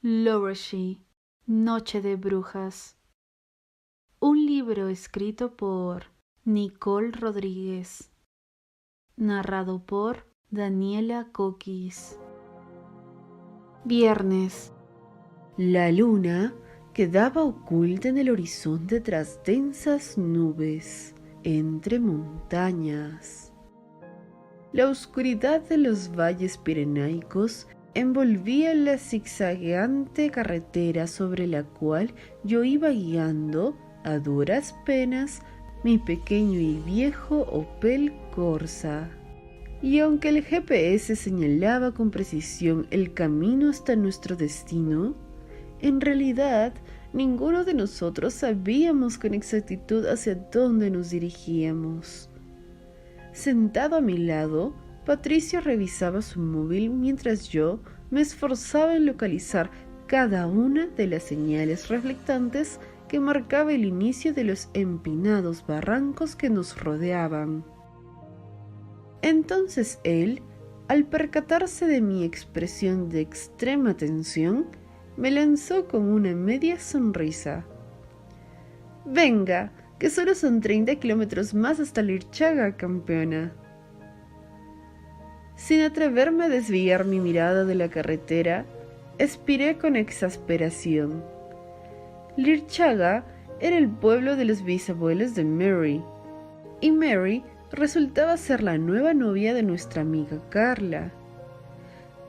Lorashi, Noche de Brujas. Un libro escrito por Nicole Rodríguez. Narrado por Daniela Coquis. Viernes. La luna quedaba oculta en el horizonte tras densas nubes, entre montañas. La oscuridad de los valles pirenaicos envolvía la zigzagueante carretera sobre la cual yo iba guiando a duras penas mi pequeño y viejo Opel Corsa. Y aunque el GPS señalaba con precisión el camino hasta nuestro destino, en realidad ninguno de nosotros sabíamos con exactitud hacia dónde nos dirigíamos. Sentado a mi lado, Patricio revisaba su móvil mientras yo me esforzaba en localizar cada una de las señales reflectantes que marcaba el inicio de los empinados barrancos que nos rodeaban. Entonces él, al percatarse de mi expresión de extrema tensión, me lanzó con una media sonrisa. «Venga, que solo son 30 kilómetros más hasta Lirchaga, campeona». Sin atreverme a desviar mi mirada de la carretera, expiré con exasperación. Lirchaga era el pueblo de los bisabuelos de Mary, y Mary resultaba ser la nueva novia de nuestra amiga Carla.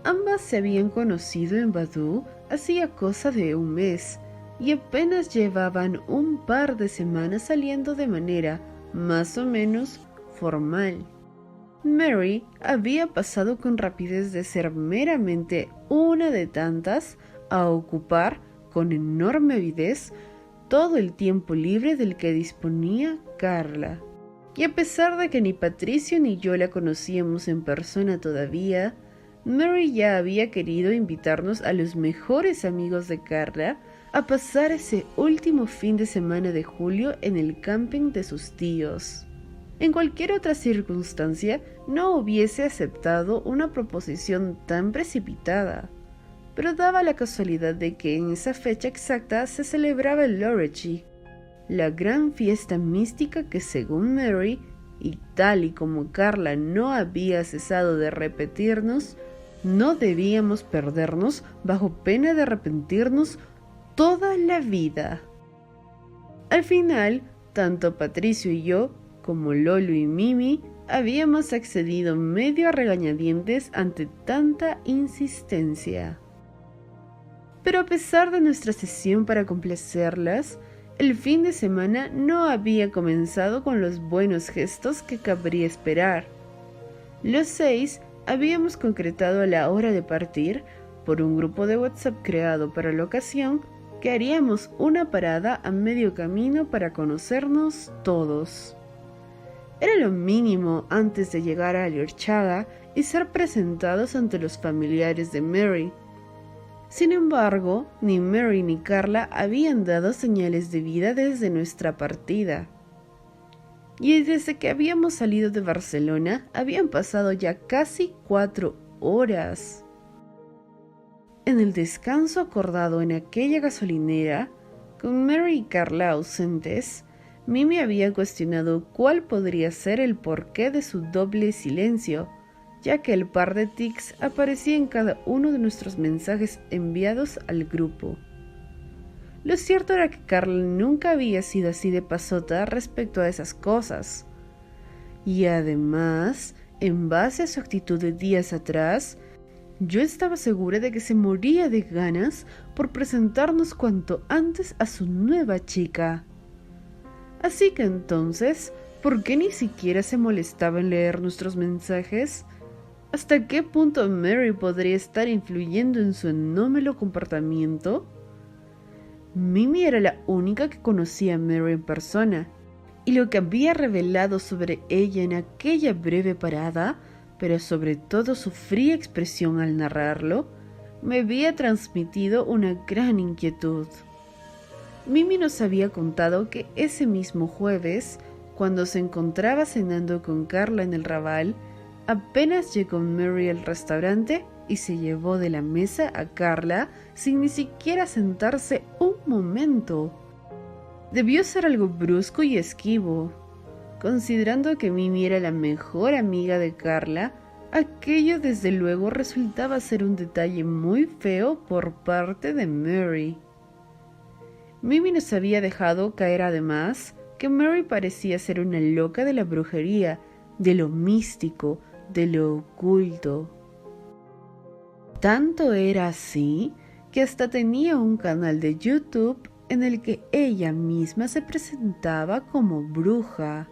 Ambas se habían conocido en Vaduz hacía cosa de un mes, y apenas llevaban un par de semanas saliendo de manera más o menos formal. Mary había pasado con rapidez de ser meramente una de tantas a ocupar con enorme avidez todo el tiempo libre del que disponía Carla. Y a pesar de que ni Patricio ni yo la conocíamos en persona todavía, Mary ya había querido invitarnos a los mejores amigos de Carla a pasar ese último fin de semana de julio en el camping de sus tíos. En cualquier otra circunstancia no hubiese aceptado una proposición tan precipitada, pero daba la casualidad de que en esa fecha exacta se celebraba el Lorashi, la gran fiesta mística que según Mary, y tal y como Carla no había cesado de repetirnos, no debíamos perdernos bajo pena de arrepentirnos toda la vida. Al final, tanto Patricio y yo, como Lolo y Mimi, habíamos accedido medio a regañadientes ante tanta insistencia. Pero a pesar de nuestra sesión para complacerlas, el fin de semana no había comenzado con los buenos gestos que cabría esperar. Los 6 habíamos concretado a la hora de partir, por un grupo de WhatsApp creado para la ocasión, que haríamos una parada a medio camino para conocernos todos. Era lo mínimo antes de llegar a Lirchaga y ser presentados ante los familiares de Mary. Sin embargo, ni Mary ni Carla habían dado señales de vida desde nuestra partida. Y desde que habíamos salido de Barcelona, habían pasado ya casi 4 horas. En el descanso acordado en aquella gasolinera, con Mary y Carla ausentes, Mimi había cuestionado cuál podría ser el porqué de su doble silencio, ya que el par de tics aparecía en cada uno de nuestros mensajes enviados al grupo. Lo cierto era que Carla nunca había sido así de pasota respecto a esas cosas. Y además, en base a su actitud de días atrás, yo estaba segura de que se moría de ganas por presentarnos cuanto antes a su nueva chica. Así que entonces, ¿por qué ni siquiera se molestaba en leer nuestros mensajes? ¿Hasta qué punto Mary podría estar influyendo en su anómalo comportamiento? Mimi era la única que conocía a Mary en persona, y lo que había revelado sobre ella en aquella breve parada, pero sobre todo su fría expresión al narrarlo, me había transmitido una gran inquietud. Mimi nos había contado que ese mismo jueves, cuando se encontraba cenando con Carla en el Raval, Apenas llegó Mary al restaurante y se llevó de la mesa a Carla sin ni siquiera sentarse un momento. Debió ser algo brusco y esquivo. Considerando que Mimi era la mejor amiga de Carla, aquello desde luego resultaba ser un detalle muy feo por parte de Mary. Mimi nos había dejado caer además que Mary parecía ser una loca de la brujería, de lo místico, de lo oculto. Tanto era así que hasta tenía un canal de YouTube en el que ella misma se presentaba como bruja.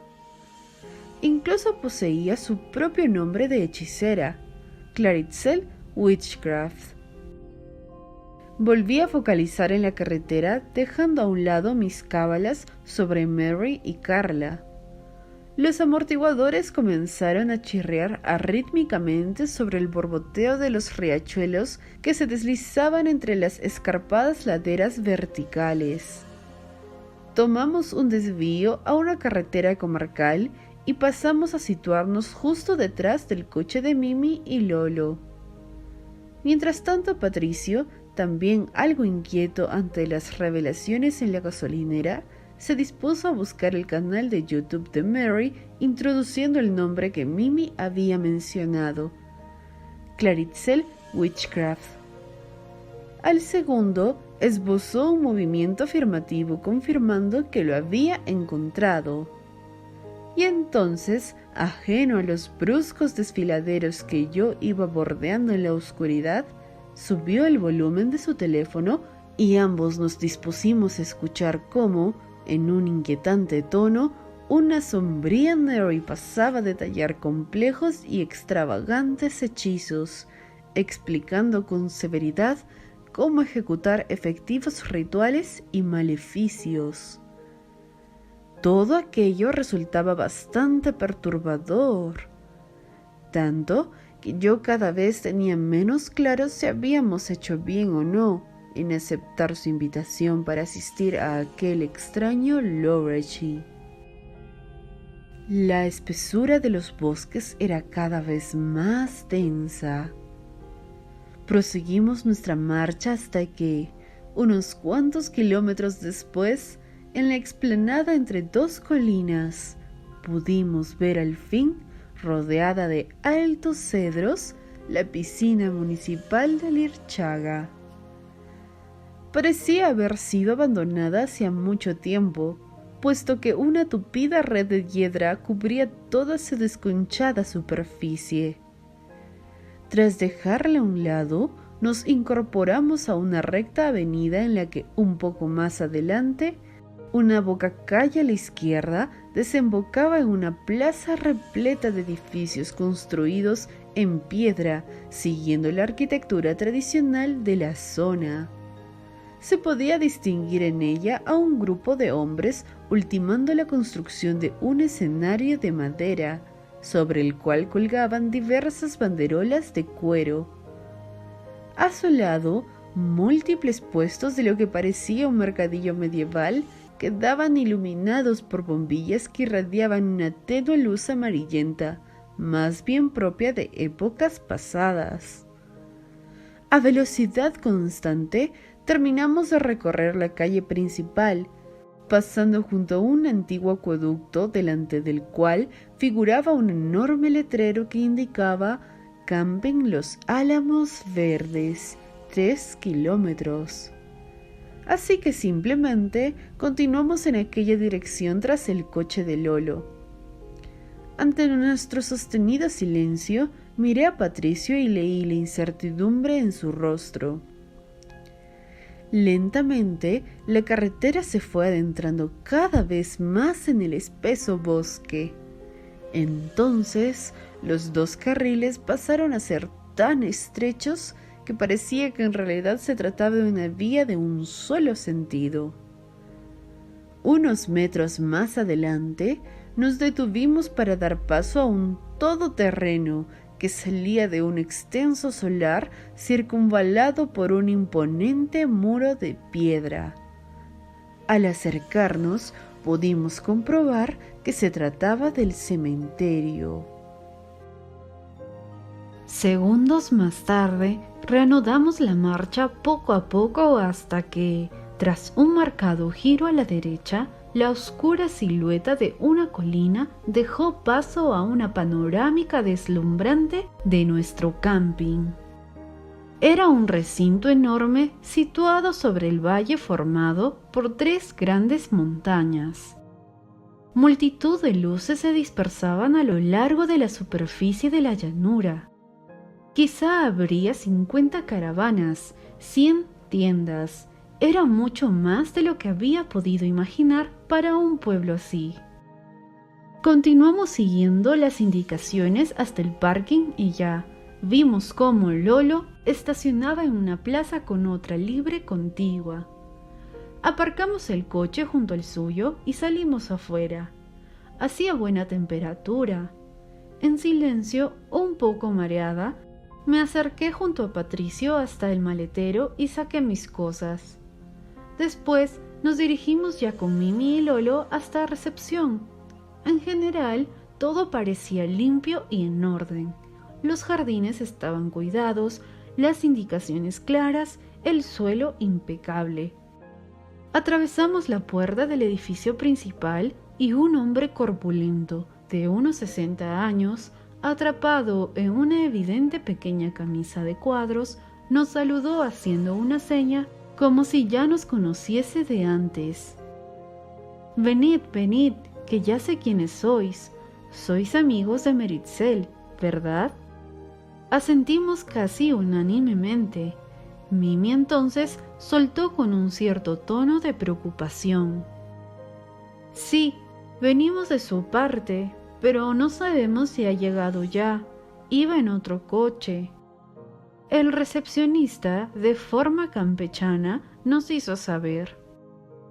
Incluso poseía su propio nombre de hechicera, Claritzel Witchcraft. Volví a focalizar en la carretera, dejando a un lado mis cábalas sobre Mary y Carla. Los amortiguadores comenzaron a chirriar arrítmicamente sobre el borboteo de los riachuelos que se deslizaban entre las escarpadas laderas verticales. Tomamos un desvío a una carretera comarcal y pasamos a situarnos justo detrás del coche de Mimi y Lolo. Mientras tanto, Patricio, también algo inquieto ante las revelaciones en la gasolinera, se dispuso a buscar el canal de YouTube de Mary, introduciendo el nombre que Mimi había mencionado, Claritzel Witchcraft. Al segundo, esbozó un movimiento afirmativo confirmando que lo había encontrado. Y entonces, ajeno a los bruscos desfiladeros que yo iba bordeando en la oscuridad, subió el volumen de su teléfono y ambos nos dispusimos a escuchar cómo, en un inquietante tono, una sombría Mary pasaba a detallar complejos y extravagantes hechizos, explicando con severidad cómo ejecutar efectivos rituales y maleficios. Todo aquello resultaba bastante perturbador, tanto que yo cada vez tenía menos claro si habíamos hecho bien o no en aceptar su invitación para asistir a aquel extraño Lorechi. La espesura de los bosques era cada vez más densa. Proseguimos nuestra marcha hasta que, unos cuantos kilómetros después, en la explanada entre dos colinas, pudimos ver al fin, rodeada de altos cedros, la piscina municipal de Lirchaga. Parecía haber sido abandonada hacía mucho tiempo, puesto que una tupida red de hiedra cubría toda su desconchada superficie. Tras dejarla a un lado, nos incorporamos a una recta avenida en la que, un poco más adelante, una bocacalle a la izquierda desembocaba en una plaza repleta de edificios construidos en piedra, siguiendo la arquitectura tradicional de la zona. Se podía distinguir en ella a un grupo de hombres ultimando la construcción de un escenario de madera, sobre el cual colgaban diversas banderolas de cuero. A su lado, múltiples puestos de lo que parecía un mercadillo medieval quedaban iluminados por bombillas que irradiaban una tenue luz amarillenta, más bien propia de épocas pasadas. A velocidad constante, terminamos de recorrer la calle principal, pasando junto a un antiguo acueducto delante del cual figuraba un enorme letrero que indicaba «Campen los Álamos Verdes, 3 kilómetros». Así que simplemente continuamos en aquella dirección tras el coche de Lolo. Ante nuestro sostenido silencio, miré a Patricio y leí la incertidumbre en su rostro. Lentamente, la carretera se fue adentrando cada vez más en el espeso bosque. Entonces, los dos carriles pasaron a ser tan estrechos que parecía que en realidad se trataba de una vía de un solo sentido. Unos metros más adelante, nos detuvimos para dar paso a un todoterreno que salía de un extenso solar circunvalado por un imponente muro de piedra. Al acercarnos, pudimos comprobar que se trataba del cementerio. Segundos más tarde, reanudamos la marcha poco a poco hasta que, tras un marcado giro a la derecha, la oscura silueta de una colina dejó paso a una panorámica deslumbrante de nuestro camping. Era un recinto enorme situado sobre el valle formado por 3 grandes montañas. Multitud de luces se dispersaban a lo largo de la superficie de la llanura. Quizá habría 50 caravanas, 100 tiendas. Era mucho más de lo que había podido imaginar para un pueblo así. Continuamos siguiendo las indicaciones hasta el parking y ya vimos cómo Lolo estacionaba en una plaza con otra libre contigua. Aparcamos el coche junto al suyo y salimos afuera. Hacía buena temperatura. En silencio, un poco mareada, me acerqué junto a Patricio hasta el maletero y saqué mis cosas. Después nos dirigimos ya con Mimi y Lolo hasta recepción. En general, todo parecía limpio y en orden. Los jardines estaban cuidados, las indicaciones claras, el suelo impecable. Atravesamos la puerta del edificio principal y un hombre corpulento, de unos 60 años, atrapado en una evidente pequeña camisa de cuadros, nos saludó haciendo una seña como si ya nos conociese de antes. «Venid, venid, que ya sé quiénes sois. Sois amigos de Meritxell, ¿verdad?». Asentimos casi unánimemente. Mimi entonces soltó con un cierto tono de preocupación: «Sí, venimos de su parte, pero no sabemos si ha llegado ya. Iba en otro coche». El recepcionista, de forma campechana, nos hizo saber: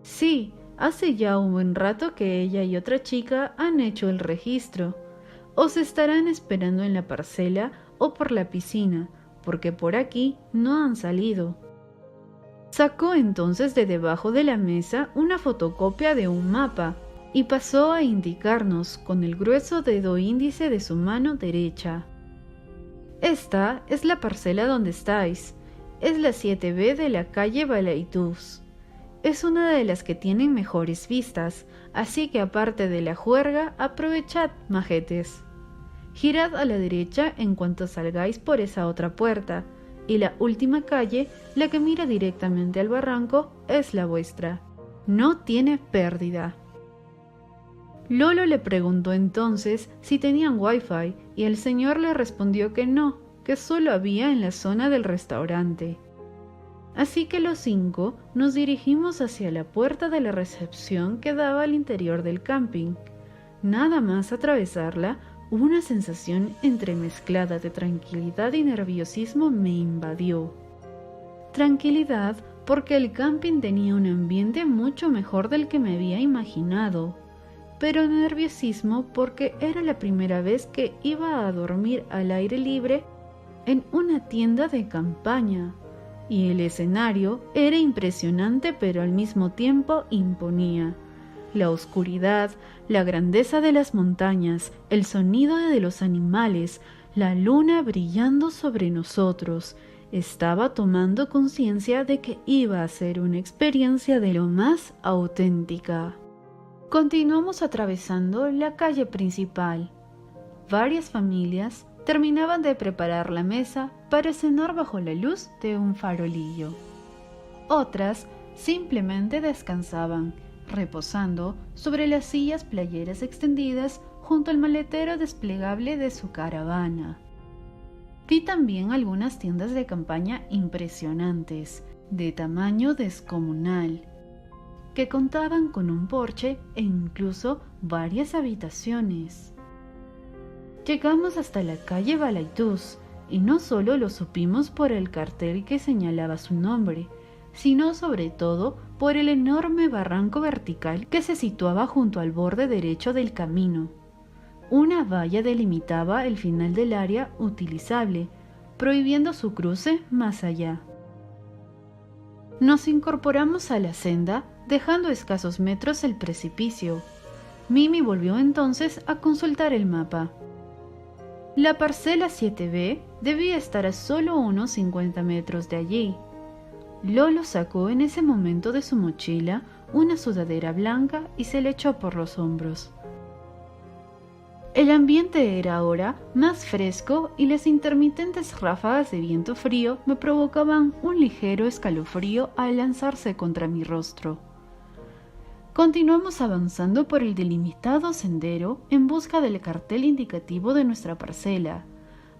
«Sí, hace ya un buen rato que ella y otra chica han hecho el registro. Os estarán esperando en la parcela o por la piscina, porque por aquí no han salido». Sacó entonces de debajo de la mesa una fotocopia de un mapa y pasó a indicarnos con el grueso dedo índice de su mano derecha: «Esta es la parcela donde estáis. Es la 7B de la calle Balaitús. Es una de las que tienen mejores vistas, así que aparte de la juerga, aprovechad, majetes. Girad a la derecha en cuanto salgáis por esa otra puerta, y la última calle, la que mira directamente al barranco, es la vuestra. No tiene pérdida». Lolo le preguntó entonces si tenían wifi y el señor le respondió que no, que solo había en la zona del restaurante. Así que los 5 nos dirigimos hacia la puerta de la recepción que daba al interior del camping. Nada más atravesarla, una sensación entremezclada de tranquilidad y nerviosismo me invadió. Tranquilidad porque el camping tenía un ambiente mucho mejor del que me había imaginado, pero nerviosismo porque era la primera vez que iba a dormir al aire libre en una tienda de campaña, y el escenario era impresionante pero al mismo tiempo imponía. La oscuridad, la grandeza de las montañas, el sonido de los animales, la luna brillando sobre nosotros. Estaba tomando conciencia de que iba a ser una experiencia de lo más auténtica. Continuamos atravesando la calle principal. Varias familias terminaban de preparar la mesa para cenar bajo la luz de un farolillo. Otras simplemente descansaban, reposando sobre las sillas playeras extendidas junto al maletero desplegable de su caravana. Vi también algunas tiendas de campaña impresionantes, de tamaño descomunal, que contaban con un porche e incluso varias habitaciones. Llegamos hasta la calle Balaitús y no solo lo supimos por el cartel que señalaba su nombre, sino sobre todo por el enorme barranco vertical que se situaba junto al borde derecho del camino. Una valla delimitaba el final del área utilizable, prohibiendo su cruce más allá. Nos incorporamos a la senda, dejando a escasos metros el precipicio. Mimi volvió entonces a consultar el mapa. La parcela 7B debía estar a solo unos 50 metros de allí. Lolo sacó en ese momento de su mochila una sudadera blanca y se le echó por los hombros. El ambiente era ahora más fresco y las intermitentes ráfagas de viento frío me provocaban un ligero escalofrío al lanzarse contra mi rostro. Continuamos avanzando por el delimitado sendero en busca del cartel indicativo de nuestra parcela,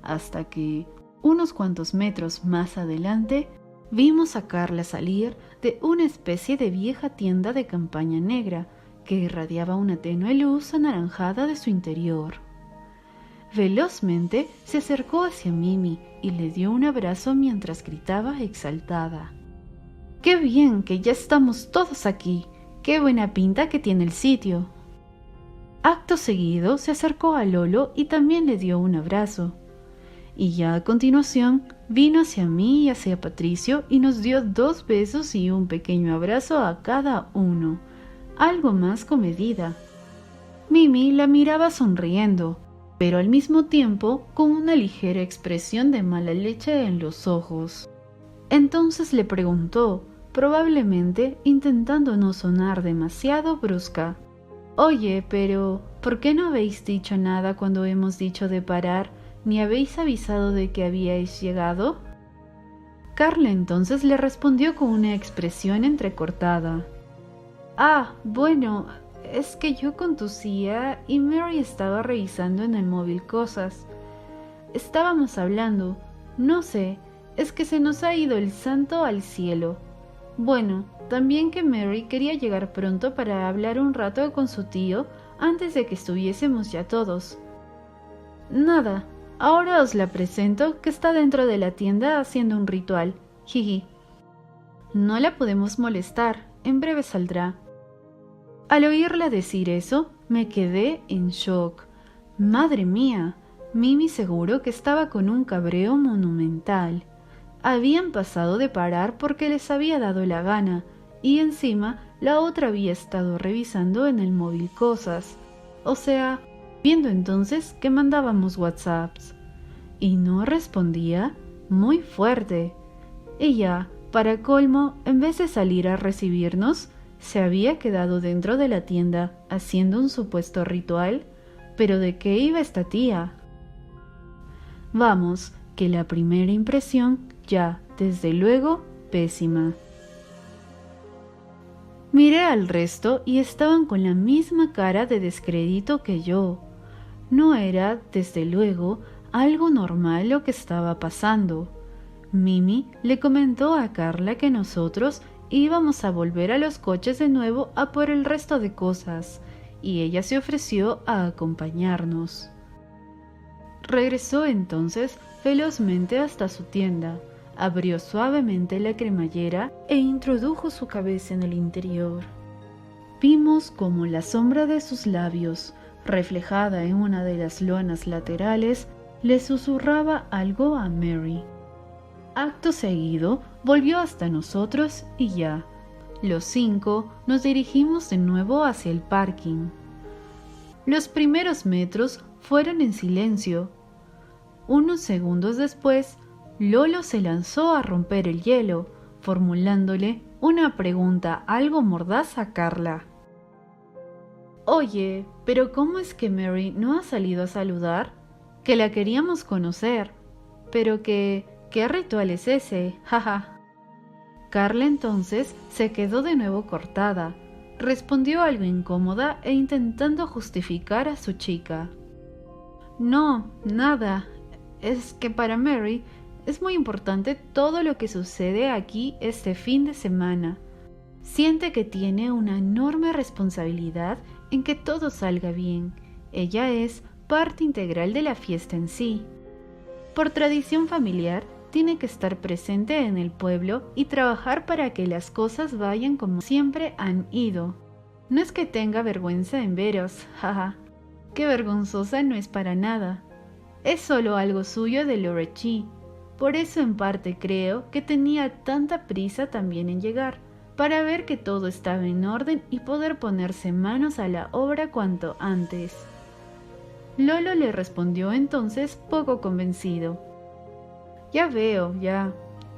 hasta que, unos cuantos metros más adelante, vimos a Carla salir de una especie de vieja tienda de campaña negra que irradiaba una tenue luz anaranjada de su interior. Velozmente se acercó hacia Mimi y le dio un abrazo mientras gritaba exaltada: ¡Qué bien que ya estamos todos aquí! ¡Qué buena pinta que tiene el sitio! Acto seguido se acercó a Lolo y también le dio un abrazo. Y ya a continuación vino hacia mí y hacia Patricio y nos dio 2 besos y un pequeño abrazo a cada uno, algo más comedida. Mimi la miraba sonriendo, pero al mismo tiempo con una ligera expresión de mala leche en los ojos. Entonces le preguntó, probablemente intentando no sonar demasiado brusca: «Oye, pero ¿por qué no habéis dicho nada cuando hemos dicho de parar, ni habéis avisado de que habíais llegado?» Carla entonces le respondió con una expresión entrecortada: «Ah, bueno, es que yo conducía y Mary estaba revisando en el móvil cosas. Estábamos hablando, no sé, es que se nos ha ido el santo al cielo. Bueno, también que Mary quería llegar pronto para hablar un rato con su tío antes de que estuviésemos ya todos. Nada, ahora os la presento, que está dentro de la tienda haciendo un ritual, jiji. No la podemos molestar, en breve saldrá». Al oírla decir eso, me quedé en shock. Madre mía, Mimi seguro que estaba con un cabreo monumental. Habían pasado de parar porque les había dado la gana, y encima la otra había estado revisando en el móvil cosas, o sea, viendo entonces que mandábamos WhatsApps. Y no respondía muy fuerte. Ella, para colmo, en vez de salir a recibirnos, se había quedado dentro de la tienda haciendo un supuesto ritual. ¿Pero de qué iba esta tía? Vamos, que la primera impresión ya, desde luego, pésima. Miré al resto y estaban con la misma cara de descrédito que yo. No era, desde luego, algo normal lo que estaba pasando. Mimi le comentó a Carla que nosotros íbamos a volver a los coches de nuevo a por el resto de cosas, y ella se ofreció a acompañarnos. Regresó entonces velozmente hasta su tienda, abrió suavemente la cremallera e introdujo su cabeza en el interior. Vimos como la sombra de sus labios, reflejada en una de las lonas laterales, le susurraba algo a Mary. Acto seguido, volvió hasta nosotros y ya, los 5 nos dirigimos de nuevo hacia el parking. Los primeros metros fueron en silencio. Unos segundos después, Lolo se lanzó a romper el hielo, formulándole una pregunta algo mordaz a Carla. «Oye, ¿pero cómo es que Mary no ha salido a saludar? Que la queríamos conocer, pero que... ¿qué ritual es ese? Jaja». Carla entonces se quedó de nuevo cortada, respondió algo incómoda e intentando justificar a su chica. «No, nada, es que para Mary es muy importante todo lo que sucede aquí este fin de semana. Siente que tiene una enorme responsabilidad en que todo salga bien. Ella es parte integral de la fiesta en sí. Por tradición familiar, tiene que estar presente en el pueblo y trabajar para que las cosas vayan como siempre han ido. No es que tenga vergüenza en veros, jaja. Qué vergonzosa no es para nada. Es solo algo suyo de Lorechi. Por eso en parte creo que tenía tanta prisa también en llegar, para ver que todo estaba en orden y poder ponerse manos a la obra cuanto antes». Lolo le respondió entonces poco convencido. Ya veo, ya.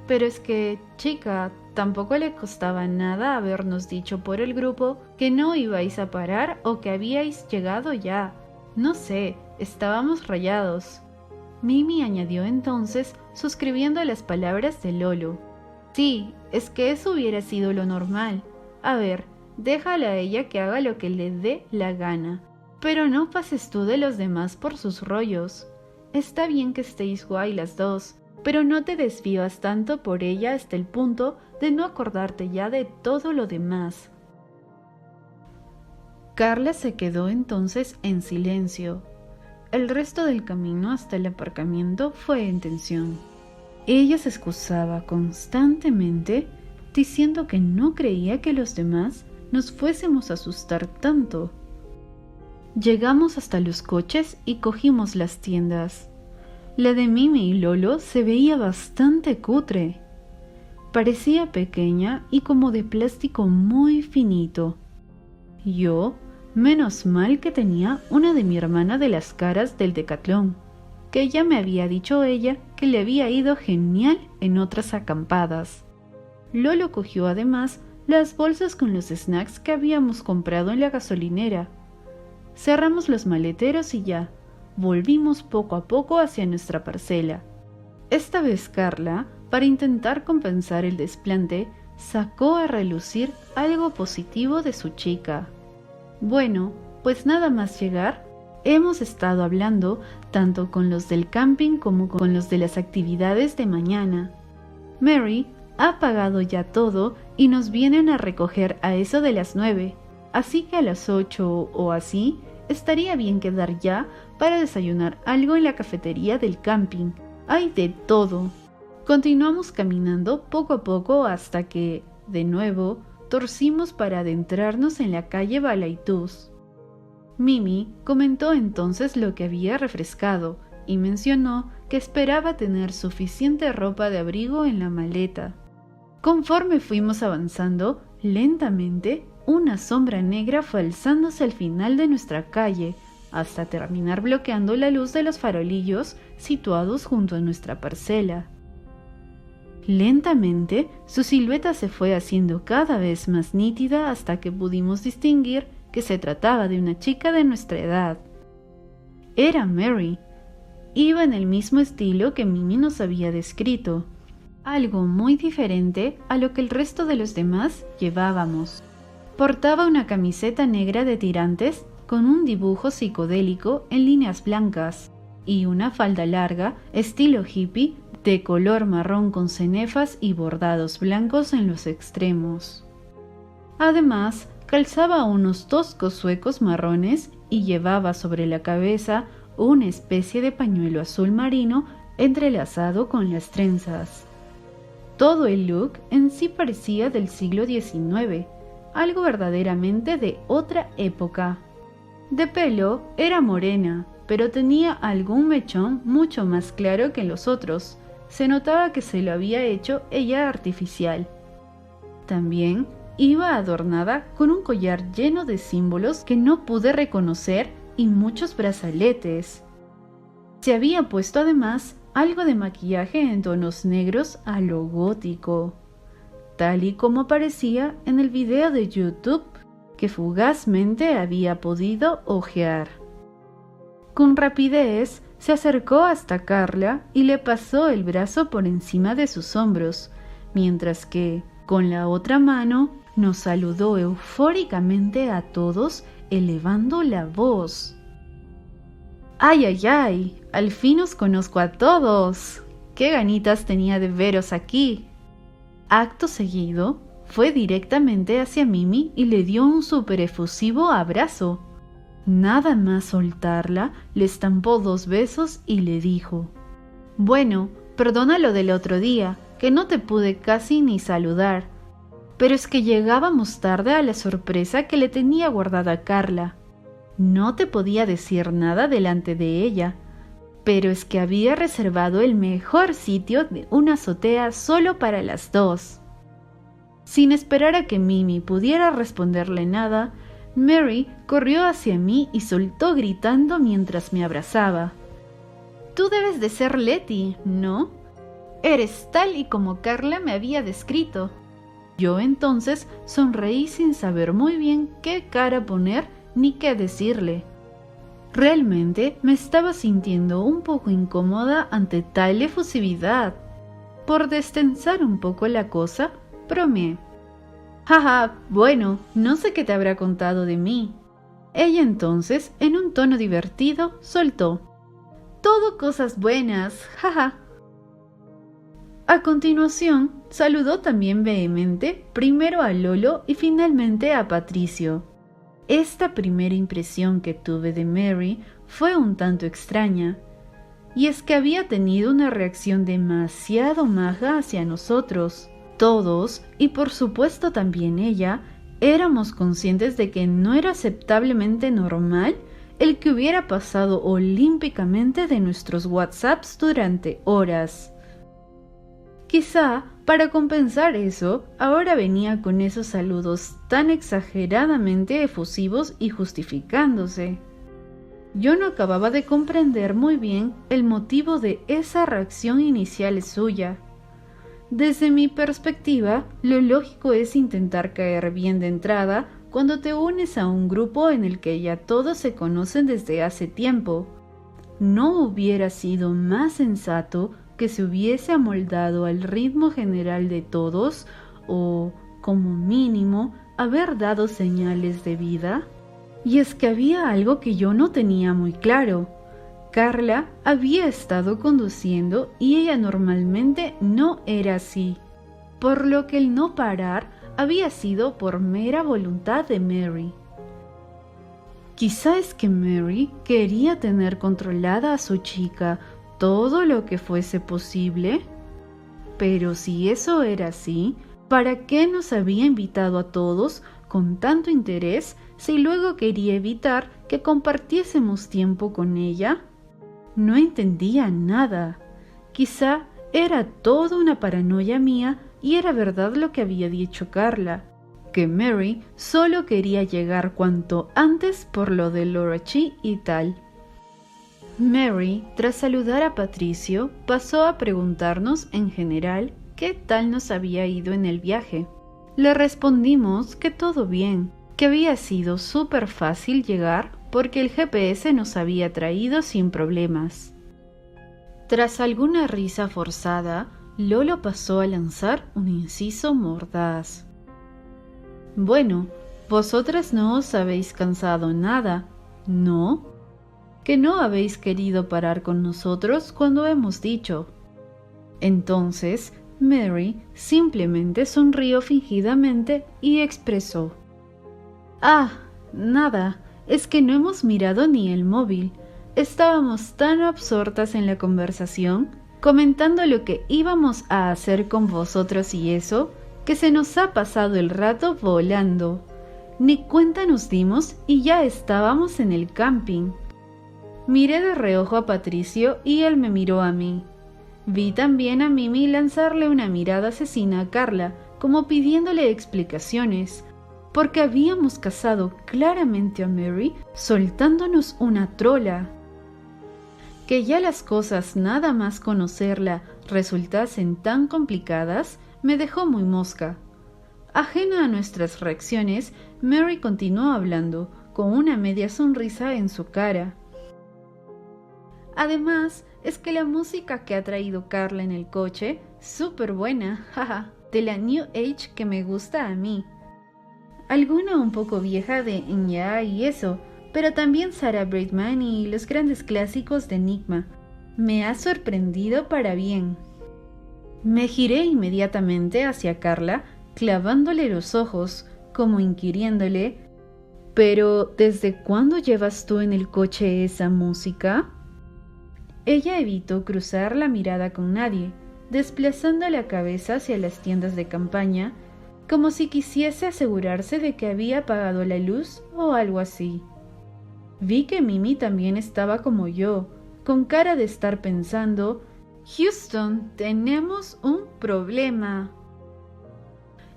Pero es que, chica, tampoco le costaba nada habernos dicho por el grupo que no ibais a parar o que habíais llegado ya. No sé, estábamos rayados. Mimi añadió entonces, suscribiendo las palabras de Lolo. Sí, es que eso hubiera sido lo normal. A ver, déjala a ella que haga lo que le dé la gana. Pero no pases tú de los demás por sus rollos. Está bien que estéis guay las dos, pero no te desvías tanto por ella hasta el punto de no acordarte ya de todo lo demás. Carla se quedó entonces en silencio. El resto del camino hasta el aparcamiento fue en tensión. Ella se excusaba constantemente diciendo que no creía que los demás nos fuésemos a asustar tanto. Llegamos hasta los coches y cogimos las tiendas. La de Mimi y Lolo se veía bastante cutre. Parecía pequeña y como de plástico muy finito. Yo, menos mal que tenía una de mi hermana de las caras del Decatlón, que ya me había dicho ella que le había ido genial en otras acampadas. Lolo cogió además las bolsas con los snacks que habíamos comprado en la gasolinera. Cerramos los maleteros y ya, volvimos poco a poco hacia nuestra parcela. Esta vez Carla, para intentar compensar el desplante, sacó a relucir algo positivo de su chica. Bueno, pues nada más llegar, hemos estado hablando tanto con los del camping como con los de las actividades de mañana. Mary ha pagado ya todo y nos vienen a recoger a eso de las 9, así que a las 8 o así estaría bien quedar ya para desayunar algo en la cafetería del camping. Hay de todo. Continuamos caminando poco a poco hasta que, de nuevo, torcimos para adentrarnos en la calle Balaitús. Mimi comentó entonces lo que había refrescado y mencionó que esperaba tener suficiente ropa de abrigo en la maleta. Conforme fuimos avanzando, lentamente, una sombra negra fue alzándose al final de nuestra calle, hasta terminar bloqueando la luz de los farolillos situados junto a nuestra parcela. Lentamente, su silueta se fue haciendo cada vez más nítida hasta que pudimos distinguir que se trataba de una chica de nuestra edad. Era Mary. Iba en el mismo estilo que Mimi nos había descrito, algo muy diferente a lo que el resto de los demás llevábamos. Portaba una camiseta negra de tirantes con un dibujo psicodélico en líneas blancas y una falda larga, estilo hippie, de color marrón con cenefas y bordados blancos en los extremos. Además, calzaba unos toscos zuecos marrones y llevaba sobre la cabeza una especie de pañuelo azul marino entrelazado con las trenzas. Todo el look en sí parecía del siglo XIX, algo verdaderamente de otra época. De pelo era morena, pero tenía algún mechón mucho más claro que los otros. Se notaba que se lo había hecho ella artificial. También iba adornada con un collar lleno de símbolos que no pude reconocer y muchos brazaletes. Se había puesto además algo de maquillaje en tonos negros a lo gótico, tal y como aparecía en el video de YouTube que fugazmente había podido hojear. Con rapidez se acercó hasta Carla y le pasó el brazo por encima de sus hombros, mientras que, con la otra mano, nos saludó eufóricamente a todos, elevando la voz. ¡Ay, ay, ay! ¡Al fin os conozco a todos! ¡Qué ganitas tenía de veros aquí! Acto seguido, fue directamente hacia Mimi y le dio un superefusivo abrazo. Nada más soltarla, le estampó 2 besos y le dijo: «Bueno, perdona lo del otro día, que no te pude casi ni saludar, pero es que llegábamos tarde a la sorpresa que le tenía guardada a Carla. No te podía decir nada delante de ella, pero es que había reservado el mejor sitio de una azotea solo para las 2». Sin esperar a que Mimi pudiera responderle nada, Mary corrió hacia mí y soltó gritando mientras me abrazaba: «Tú debes de ser Letty, ¿no? Eres tal y como Carla me había descrito. Yo entonces sonreí sin saber muy bien qué cara poner ni qué decirle. Realmente me estaba sintiendo un poco incómoda ante tal efusividad. Por destensar un poco la cosa, bromeé. Jaja, bueno, no sé qué te habrá contado de mí. Ella entonces, en un tono divertido, soltó. Todo cosas buenas, jaja. A continuación, saludó también vehemente, primero a Lolo y finalmente a Patricio. Esta primera impresión que tuve de Mary fue un tanto extraña, y es que había tenido una reacción demasiado maja hacia nosotros. Todos, y por supuesto también ella, éramos conscientes de que no era aceptablemente normal el que hubiera pasado olímpicamente de nuestros WhatsApps durante horas. Quizá, para compensar eso, ahora venía con esos saludos tan exageradamente efusivos y justificándose. Yo no acababa de comprender muy bien el motivo de esa reacción inicial suya. Desde mi perspectiva, lo lógico es intentar caer bien de entrada cuando te unes a un grupo en el que ya todos se conocen desde hace tiempo. ¿No hubiera sido más sensato que se hubiese amoldado al ritmo general de todos o, como mínimo, haber dado señales de vida? Y es que había algo que yo no tenía muy claro. Carla había estado conduciendo y ella normalmente no era así, por lo que el no parar había sido por mera voluntad de Mary. Quizá es que Mary quería tener controlada a su chica todo lo que fuese posible. Pero si eso era así, ¿para qué nos había invitado a todos con tanto interés si luego quería evitar que compartiésemos tiempo con ella? No entendía nada. Quizá era toda una paranoia mía y era verdad lo que había dicho Carla, que Mary solo quería llegar cuanto antes por lo de Laura Chi y tal. Mary, tras saludar a Patricio, pasó a preguntarnos en general qué tal nos había ido en el viaje. Le respondimos que todo bien, que había sido súper fácil llegar porque el GPS nos había traído sin problemas. Tras alguna risa forzada, Lolo pasó a lanzar un inciso mordaz. Bueno, vosotras no os habéis cansado nada, ¿no? Que no habéis querido parar con nosotros cuando hemos dicho. Entonces, Mary simplemente sonrió fingidamente y expresó: Ah, nada, es que no hemos mirado ni el móvil. Estábamos tan absortas en la conversación, comentando lo que íbamos a hacer con vosotros y eso, que se nos ha pasado el rato volando. Ni cuenta nos dimos y ya estábamos en el camping. Miré de reojo a Patricio y él me miró a mí. Vi también a Mimi lanzarle una mirada asesina a Carla, como pidiéndole explicaciones, porque habíamos casado claramente a Mary soltándonos una trola. Que ya las cosas nada más conocerla resultasen tan complicadas me dejó muy mosca. Ajena a nuestras reacciones, Mary continuó hablando, con una media sonrisa en su cara. Además, es que la música que ha traído Carla en el coche, súper buena, jaja, de la New Age que me gusta a mí. Alguna un poco vieja de Enya y eso, pero también Sarah Brightman y los grandes clásicos de Enigma. Me ha sorprendido para bien. Me giré inmediatamente hacia Carla, clavándole los ojos, como inquiriéndole: ¿pero desde cuándo llevas tú en el coche esa música? Ella evitó cruzar la mirada con nadie, desplazando la cabeza hacia las tiendas de campaña, como si quisiese asegurarse de que había apagado la luz o algo así. Vi que Mimi también estaba como yo, con cara de estar pensando: Houston, tenemos un problema.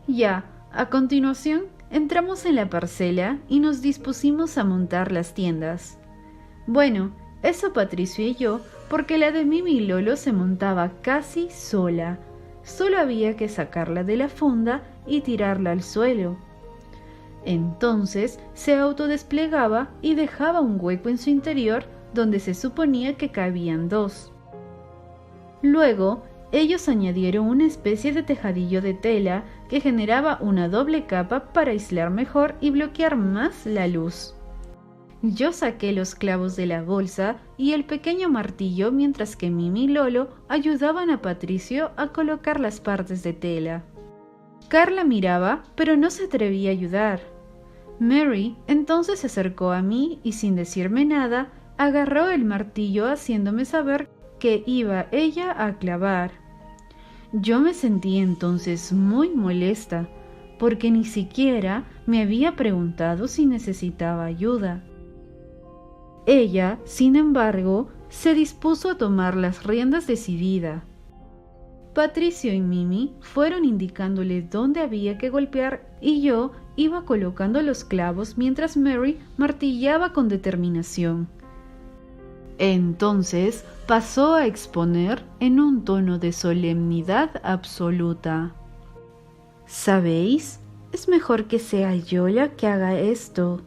Ya, a continuación, entramos en la parcela y nos dispusimos a montar las tiendas. Bueno, Eso Patricio y yo, porque la de Mimi y Lolo se montaba casi sola. Solo había que sacarla de la funda y tirarla al suelo. Entonces se autodesplegaba y dejaba un hueco en su interior donde se suponía que cabían dos. Luego, ellos añadieron una especie de tejadillo de tela que generaba una doble capa para aislar mejor y bloquear más la luz. Yo saqué los clavos de la bolsa y el pequeño martillo mientras que Mimi y Lolo ayudaban a Patricio a colocar las partes de tela. Carla miraba, pero no se atrevía a ayudar. Mary entonces se acercó a mí y sin decirme nada, agarró el martillo haciéndome saber que iba ella a clavar. Yo me sentí entonces muy molesta, porque ni siquiera me había preguntado si necesitaba ayuda. Ella, sin embargo, se dispuso a tomar las riendas decidida. Patricio y Mimi fueron indicándole dónde había que golpear y yo iba colocando los clavos mientras Mary martillaba con determinación. Entonces pasó a exponer en un tono de solemnidad absoluta. ¿Sabéis? Es mejor que sea yo la que haga esto.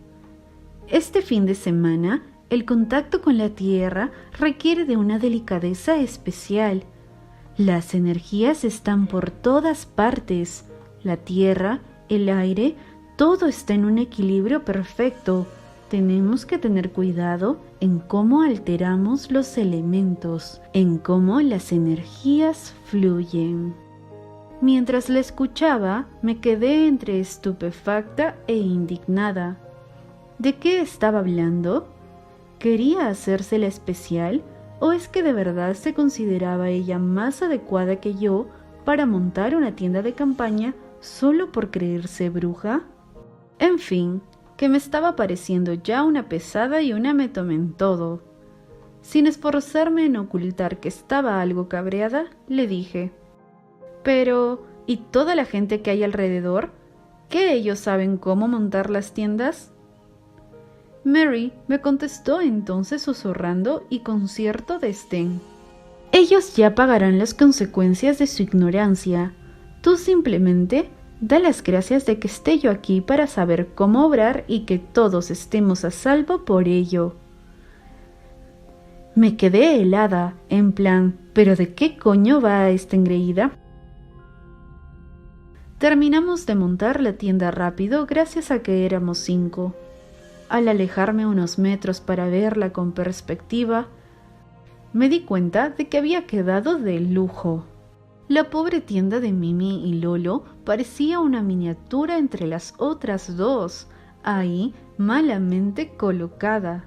Este fin de semana, el contacto con la tierra requiere de una delicadeza especial. Las energías están por todas partes. La tierra, el aire, todo está en un equilibrio perfecto. Tenemos que tener cuidado en cómo alteramos los elementos, en cómo las energías fluyen. Mientras la escuchaba, me quedé entre estupefacta e indignada. ¿De qué estaba hablando? ¿Quería hacérsela especial o es que de verdad se consideraba ella más adecuada que yo para montar una tienda de campaña solo por creerse bruja? En fin, que me estaba pareciendo ya una pesada y una me tomé en todo. Sin esforzarme en ocultar que estaba algo cabreada, le dije: «Pero, ¿y toda la gente que hay alrededor? ¿Qué ellos saben cómo montar las tiendas?» Mary me contestó entonces susurrando y con cierto desdén: «Ellos ya pagarán las consecuencias de su ignorancia. Tú simplemente da las gracias de que esté yo aquí para saber cómo obrar y que todos estemos a salvo por ello». Me quedé helada, en plan, ¿pero de qué coño va esta engreída? Terminamos de montar la tienda rápido gracias a que éramos 5. Al alejarme unos metros para verla con perspectiva, me di cuenta de que había quedado de lujo. La pobre tienda de Mimi y Lolo parecía una miniatura entre las otras dos, ahí malamente colocada.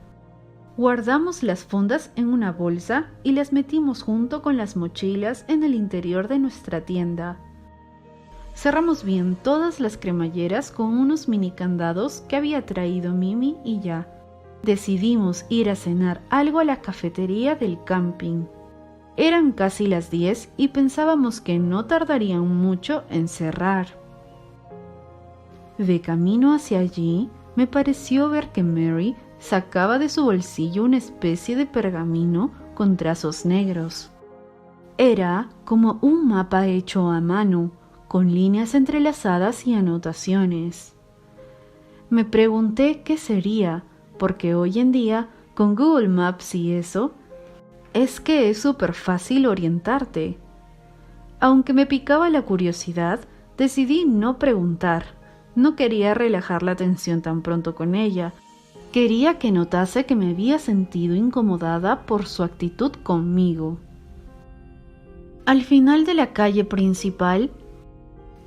Guardamos las fundas en una bolsa y las metimos junto con las mochilas en el interior de nuestra tienda. Cerramos bien todas las cremalleras con unos mini candados que había traído Mimi y ya. Decidimos ir a cenar algo a la cafetería del camping. Eran casi las 10 y pensábamos que no tardarían mucho en cerrar. De camino hacia allí, me pareció ver que Mary sacaba de su bolsillo una especie de pergamino con trazos negros. Era como un mapa hecho a mano, con líneas entrelazadas y anotaciones. Me pregunté qué sería, porque hoy en día, con Google Maps y eso, es que es súper fácil orientarte. Aunque me picaba la curiosidad, decidí no preguntar. No quería relajar la tensión tan pronto con ella. Quería que notase que me había sentido incomodada por su actitud conmigo. Al final de la calle principal,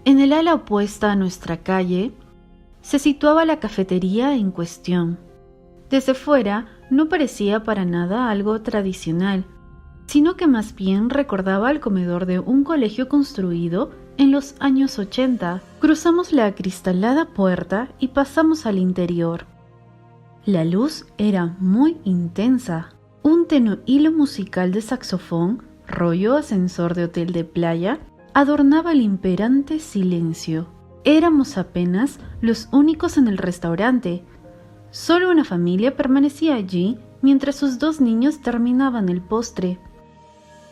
en el ala opuesta a nuestra calle, se situaba la cafetería en cuestión. Desde fuera no parecía para nada algo tradicional, sino que más bien recordaba el comedor de un colegio construido en los años 80. Cruzamos la acristalada puerta y pasamos al interior. La luz era muy intensa. Un tenue hilo musical de saxofón, rollo ascensor de hotel de playa, adornaba el imperante silencio. Éramos apenas los únicos en el restaurante. Solo una familia permanecía allí mientras sus dos niños terminaban el postre.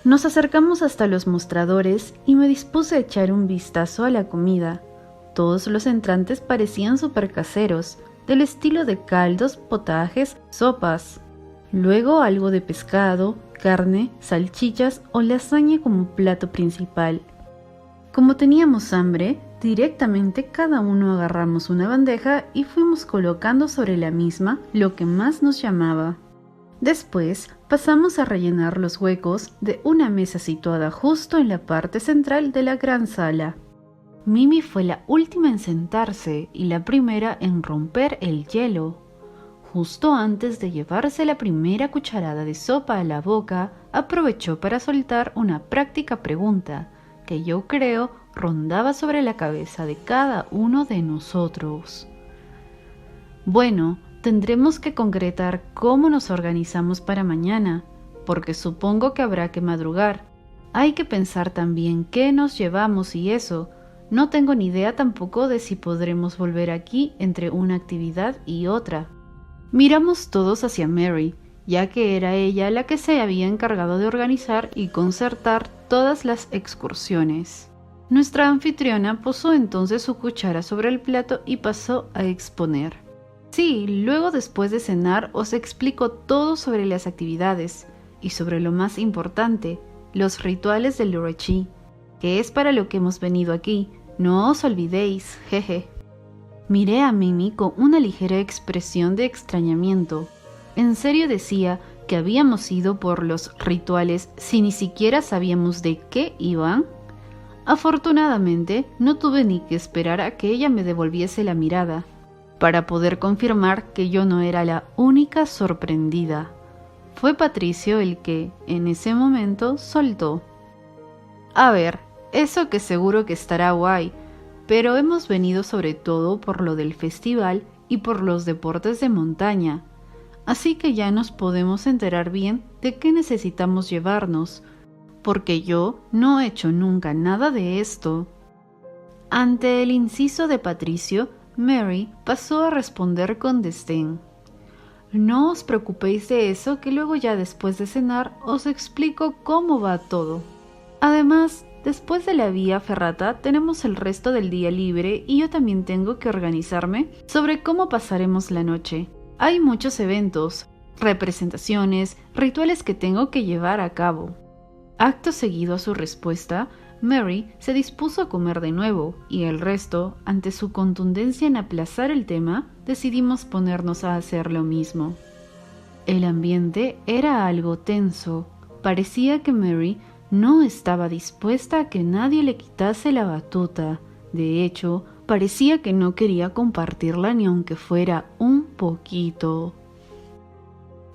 Nos acercamos hasta los mostradores y me dispuse a echar un vistazo a la comida. Todos los entrantes parecían súper caseros, del estilo de caldos, potajes, sopas. Luego algo de pescado, carne, salchichas o lasaña como plato principal. Como teníamos hambre, directamente cada uno agarramos una bandeja y fuimos colocando sobre la misma lo que más nos llamaba. Después pasamos a rellenar los huecos de una mesa situada justo en la parte central de la gran sala. Mimi fue la última en sentarse y la primera en romper el hielo. Justo antes de llevarse la primera cucharada de sopa a la boca, aprovechó para soltar una práctica pregunta que yo creo rondaba sobre la cabeza de cada uno de nosotros. Bueno, tendremos que concretar cómo nos organizamos para mañana, porque supongo que habrá que madrugar. Hay que pensar también qué nos llevamos y eso. No tengo ni idea tampoco de si podremos volver aquí entre una actividad y otra. Miramos todos hacia Mary, ya que era ella la que se había encargado de organizar y concertar todas las excursiones. Nuestra anfitriona posó entonces su cuchara sobre el plato y pasó a exponer. Sí, luego después de cenar os explico todo sobre las actividades y sobre lo más importante, los rituales del Lurechí, que es para lo que hemos venido aquí. No os olvidéis, jeje. Miré a Mimi con una ligera expresión de extrañamiento. ¿En serio decía que habíamos ido por los rituales si ni siquiera sabíamos de qué iban? Afortunadamente, no tuve ni que esperar a que ella me devolviese la mirada, para poder confirmar que yo no era la única sorprendida. Fue Patricio el que, en ese momento, soltó. A ver, eso que seguro que estará guay, pero hemos venido sobre todo por lo del festival y por los deportes de montaña, así que ya nos podemos enterar bien de qué necesitamos llevarnos, porque yo no he hecho nunca nada de esto. Ante el inciso de Patricio, Mary pasó a responder con desdén. No os preocupéis de eso, que luego ya después de cenar os explico cómo va todo. Además, después de la vía ferrata tenemos el resto del día libre y yo también tengo que organizarme sobre cómo pasaremos la noche. Hay muchos eventos, representaciones, rituales que tengo que llevar a cabo. Acto seguido a su respuesta, Mary se dispuso a comer de nuevo y el resto, ante su contundencia en aplazar el tema, decidimos ponernos a hacer lo mismo. El ambiente era algo tenso. Parecía que Mary no estaba dispuesta a que nadie le quitase la batuta. De hecho, parecía que no quería compartirla ni aunque fuera un poquito.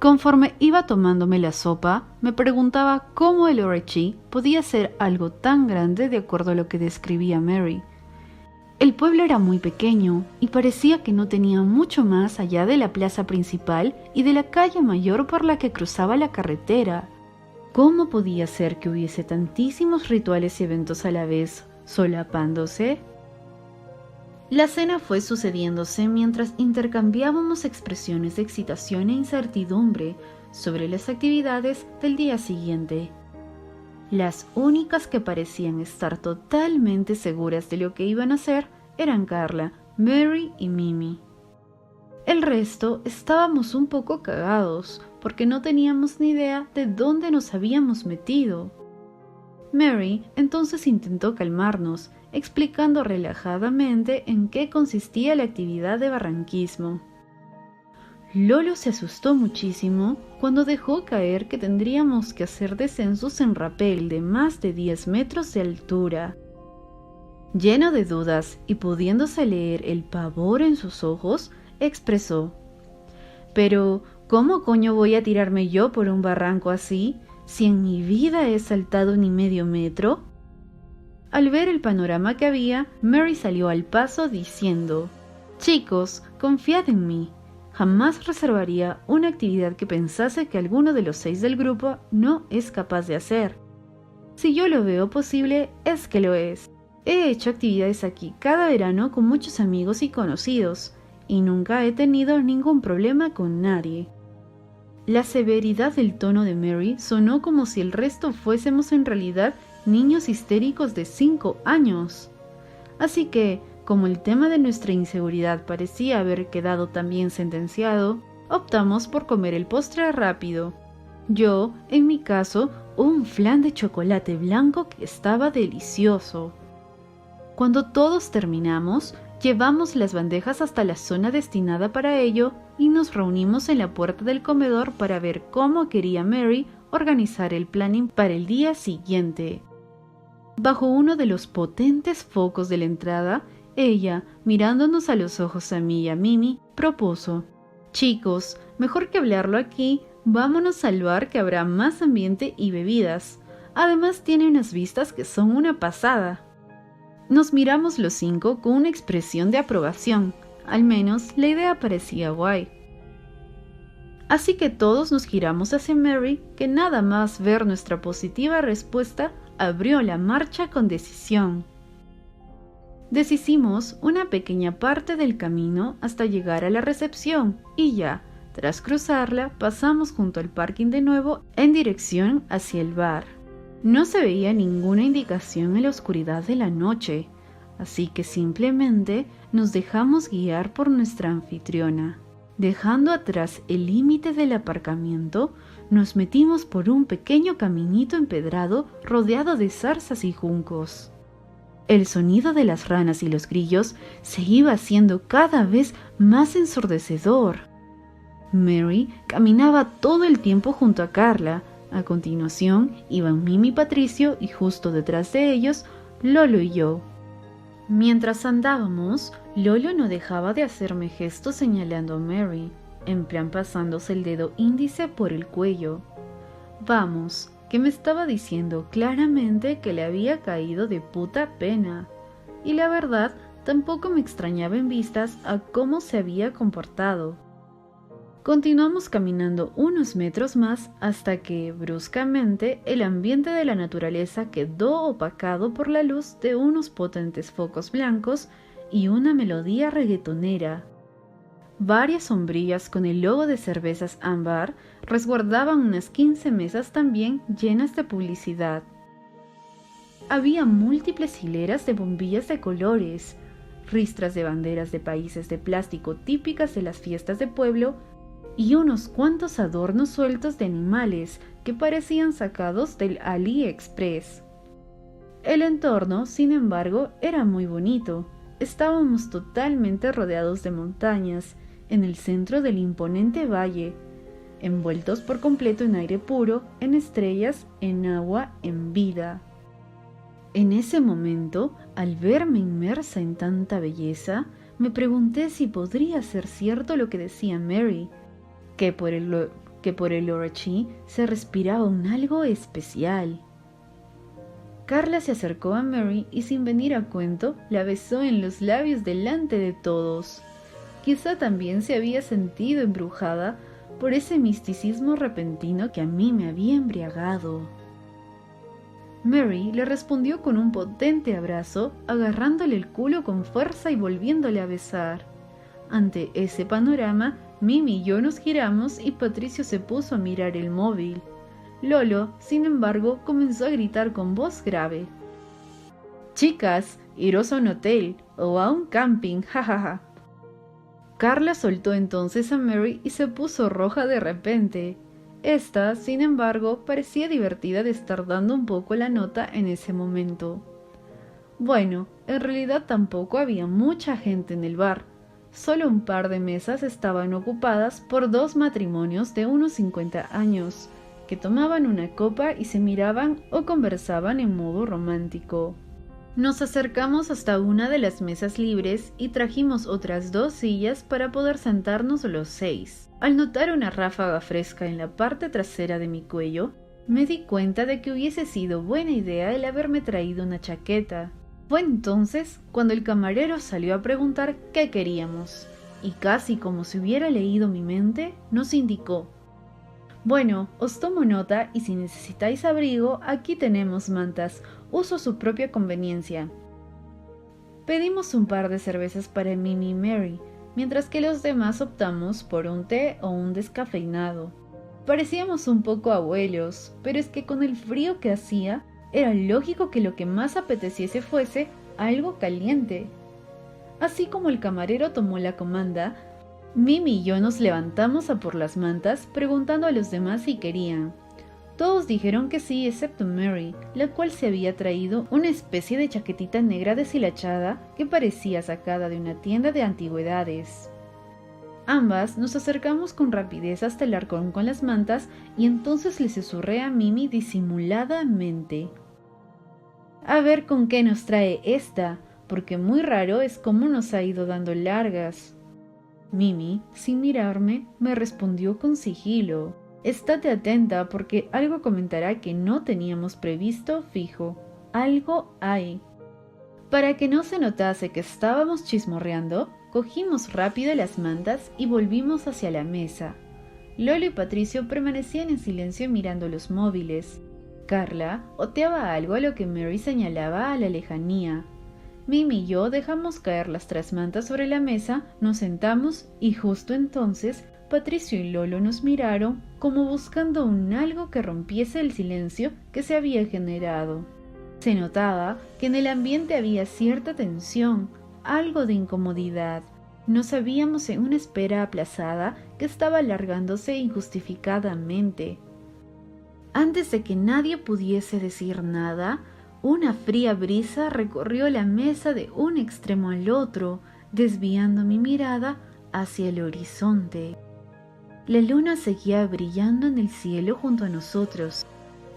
Conforme iba tomándome la sopa, me preguntaba cómo el Lurechí podía ser algo tan grande de acuerdo a lo que describía Mary. El pueblo era muy pequeño y parecía que no tenía mucho más allá de la plaza principal y de la calle mayor por la que cruzaba la carretera. ¿Cómo podía ser que hubiese tantísimos rituales y eventos a la vez, solapándose? La cena fue sucediéndose mientras intercambiábamos expresiones de excitación e incertidumbre sobre las actividades del día siguiente. Las únicas que parecían estar totalmente seguras de lo que iban a hacer eran Carla, Mary y Mimi. El resto estábamos un poco cagados porque no teníamos ni idea de dónde nos habíamos metido. Mary entonces intentó calmarnos, explicando relajadamente en qué consistía la actividad de barranquismo. Lolo se asustó muchísimo cuando dejó caer que tendríamos que hacer descensos en rapel de más de 10 metros de altura. Lleno de dudas y pudiéndose leer el pavor en sus ojos, expresó: «Pero, ¿cómo coño voy a tirarme yo por un barranco así, si en mi vida he saltado ni medio metro?» Al ver el panorama que había, Mary salió al paso diciendo: «Chicos, confiad en mí. Jamás reservaría una actividad que pensase que alguno de los 6 del grupo no es capaz de hacer. Si yo lo veo posible, es que lo es. He hecho actividades aquí cada verano con muchos amigos y conocidos, y nunca he tenido ningún problema con nadie». La severidad del tono de Mary sonó como si el resto fuésemos en realidad niños histéricos de 5 años. Así que, como el tema de nuestra inseguridad parecía haber quedado también sentenciado, optamos por comer el postre rápido. Yo, en mi caso, un flan de chocolate blanco que estaba delicioso. Cuando todos terminamos, llevamos las bandejas hasta la zona destinada para ello y nos reunimos en la puerta del comedor para ver cómo quería Mary organizar el planning para el día siguiente. Bajo uno de los potentes focos de la entrada, ella, mirándonos a los ojos a mí y a Mimi, propuso: «Chicos, mejor que hablarlo aquí, vámonos al bar que habrá más ambiente y bebidas. Además tiene unas vistas que son una pasada». Nos miramos los 5 con una expresión de aprobación. Al menos la idea parecía guay. Así que todos nos giramos hacia Mary, que nada más ver nuestra positiva respuesta, abrió la marcha con decisión. Deshicimos una pequeña parte del camino hasta llegar a la recepción y ya, tras cruzarla, pasamos junto al parking de nuevo en dirección hacia el bar. No se veía ninguna indicación en la oscuridad de la noche, así que simplemente nos dejamos guiar por nuestra anfitriona. Dejando atrás el límite del aparcamiento, nos metimos por un pequeño caminito empedrado rodeado de zarzas y juncos. El sonido de las ranas y los grillos se iba haciendo cada vez más ensordecedor. Mary caminaba todo el tiempo junto a Carla. A continuación iban Mimi y Patricio y justo detrás de ellos, Lolo y yo. Mientras andábamos, Lolo no dejaba de hacerme gestos señalando a Mary, en plan pasándose el dedo índice por el cuello. Vamos, que me estaba diciendo claramente que le había caído de puta pena. Y la verdad, tampoco me extrañaba en vistas a cómo se había comportado. Continuamos caminando unos metros más hasta que, bruscamente, el ambiente de la naturaleza quedó opacado por la luz de unos potentes focos blancos y una melodía reggaetonera. Varias sombrillas con el logo de cervezas Ámbar resguardaban unas 15 mesas también llenas de publicidad. Había múltiples hileras de bombillas de colores, ristras de banderas de países de plástico típicas de las fiestas de pueblo y unos cuantos adornos sueltos de animales que parecían sacados del AliExpress. El entorno, sin embargo, era muy bonito. Estábamos totalmente rodeados de montañas, en el centro del imponente valle, envueltos por completo en aire puro, en estrellas, en agua, en vida. En ese momento, al verme inmersa en tanta belleza, me pregunté si podría ser cierto lo que decía Mary, que por el Orochi se respiraba un algo especial. Carla se acercó a Mary y sin venir a cuento la besó en los labios delante de todos. Quizá también se había sentido embrujada por ese misticismo repentino que a mí me había embriagado. Mary le respondió con un potente abrazo, agarrándole el culo con fuerza y volviéndole a besar. Ante ese panorama, Mimi y yo nos giramos y Patricio se puso a mirar el móvil. Lolo, sin embargo, comenzó a gritar con voz grave: «Chicas, iros a un hotel o a un camping, jajaja». Carla soltó entonces a Mary y se puso roja de repente. Esta, sin embargo, parecía divertida de estar dando un poco la nota en ese momento. Bueno, en realidad tampoco había mucha gente en el bar. Solo un par de mesas estaban ocupadas por 2 matrimonios de unos 50 años, que tomaban una copa y se miraban o conversaban en modo romántico. Nos acercamos hasta una de las mesas libres y trajimos otras 2 sillas para poder sentarnos los 6. Al notar una ráfaga fresca en la parte trasera de mi cuello, me di cuenta de que hubiese sido buena idea el haberme traído una chaqueta. Fue entonces cuando el camarero salió a preguntar qué queríamos, y casi como si hubiera leído mi mente, nos indicó: «Bueno, os tomo nota y si necesitáis abrigo, aquí tenemos mantas, uso su propia conveniencia». Pedimos un par de cervezas para Mimi y Mary, mientras que los demás optamos por un té o un descafeinado. Parecíamos un poco abuelos, pero es que con el frío que hacía, era lógico que lo que más apeteciese fuese algo caliente. Así como el camarero tomó la comanda, Mimi y yo nos levantamos a por las mantas preguntando a los demás si querían. Todos dijeron que sí, excepto Mary, la cual se había traído una especie de chaquetita negra deshilachada que parecía sacada de una tienda de antigüedades. Ambas nos acercamos con rapidez hasta el arcón con las mantas y entonces le susurré a Mimi disimuladamente: a ver con qué nos trae esta, porque muy raro es cómo nos ha ido dando largas. Mimi, sin mirarme, me respondió con sigilo: estate atenta porque algo comentará que no teníamos previsto fijo. Algo hay. Para que no se notase que estábamos chismorreando, cogimos rápido las mantas y volvimos hacia la mesa. Lolo y Patricio permanecían en silencio mirando los móviles. Carla oteaba algo a lo que Mary señalaba a la lejanía. Mimi y yo dejamos caer las trasmantas sobre la mesa, nos sentamos y justo entonces Patricio y Lolo nos miraron como buscando un algo que rompiese el silencio que se había generado. Se notaba que en el ambiente había cierta tensión, algo de incomodidad. Nos sabíamos en una espera aplazada que estaba alargándose injustificadamente. Antes de que nadie pudiese decir nada, una fría brisa recorrió la mesa de un extremo al otro, desviando mi mirada hacia el horizonte. La luna seguía brillando en el cielo junto a nosotros.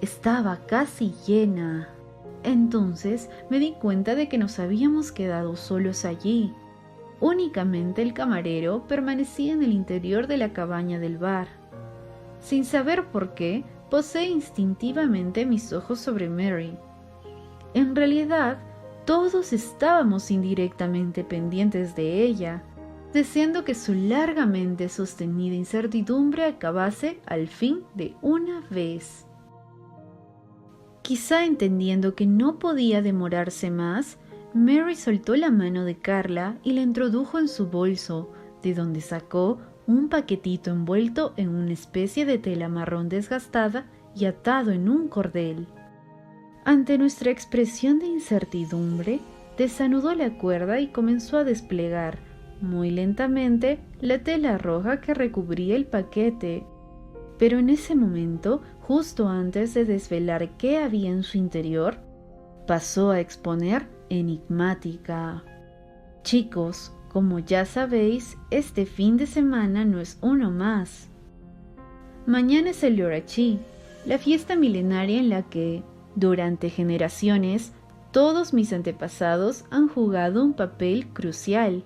Estaba casi llena. Entonces me di cuenta de que nos habíamos quedado solos allí. Únicamente el camarero permanecía en el interior de la cabaña del bar. Sin saber por qué, posé instintivamente mis ojos sobre Mary. En realidad, todos estábamos indirectamente pendientes de ella, deseando que su largamente sostenida incertidumbre acabase al fin de una vez. Quizá entendiendo que no podía demorarse más, Mary soltó la mano de Carla y la introdujo en su bolso, de donde sacó un paquetito envuelto en una especie de tela marrón desgastada y atado en un cordel. Ante nuestra expresión de incertidumbre, desanudó la cuerda y comenzó a desplegar, muy lentamente, la tela roja que recubría el paquete. Pero en ese momento, justo antes de desvelar qué había en su interior, pasó a exponer enigmática: chicos, como ya sabéis, este fin de semana no es uno más. Mañana es el Yorachi, la fiesta milenaria en la que, durante generaciones, todos mis antepasados han jugado un papel crucial.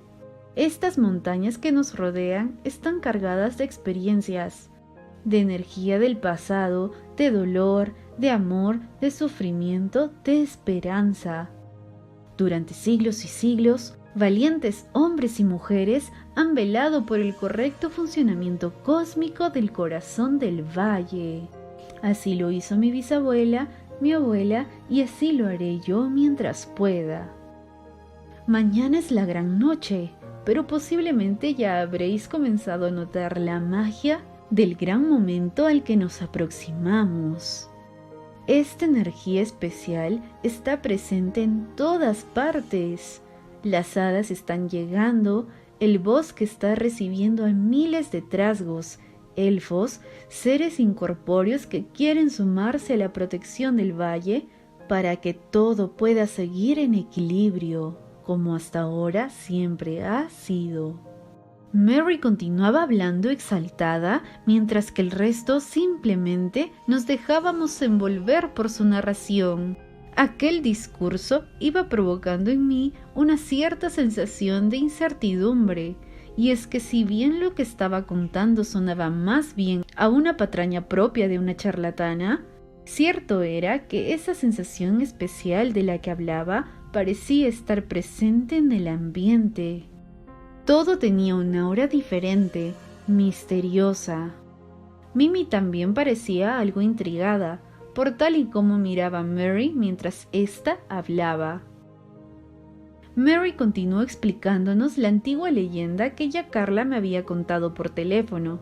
Estas montañas que nos rodean están cargadas de experiencias, de energía del pasado, de dolor, de amor, de sufrimiento, de esperanza. Durante siglos y siglos, valientes hombres y mujeres han velado por el correcto funcionamiento cósmico del corazón del valle. Así lo hizo mi bisabuela, mi abuela, y así lo haré yo mientras pueda. Mañana es la gran noche, pero posiblemente ya habréis comenzado a notar la magia del gran momento al que nos aproximamos. Esta energía especial está presente en todas partes. Las hadas están llegando, el bosque está recibiendo a miles de trasgos, elfos, seres incorpóreos que quieren sumarse a la protección del valle para que todo pueda seguir en equilibrio, como hasta ahora siempre ha sido. Mary continuaba hablando exaltada, mientras que el resto simplemente nos dejábamos envolver por su narración. Aquel discurso iba provocando en mí una cierta sensación de incertidumbre, y es que si bien lo que estaba contando sonaba más bien a una patraña propia de una charlatana, cierto era que esa sensación especial de la que hablaba parecía estar presente en el ambiente. Todo tenía una aura diferente, misteriosa. Mimi también parecía algo intrigada, por tal y como miraba a Mary mientras ésta hablaba. Mary continuó explicándonos la antigua leyenda que ya Carla me había contado por teléfono.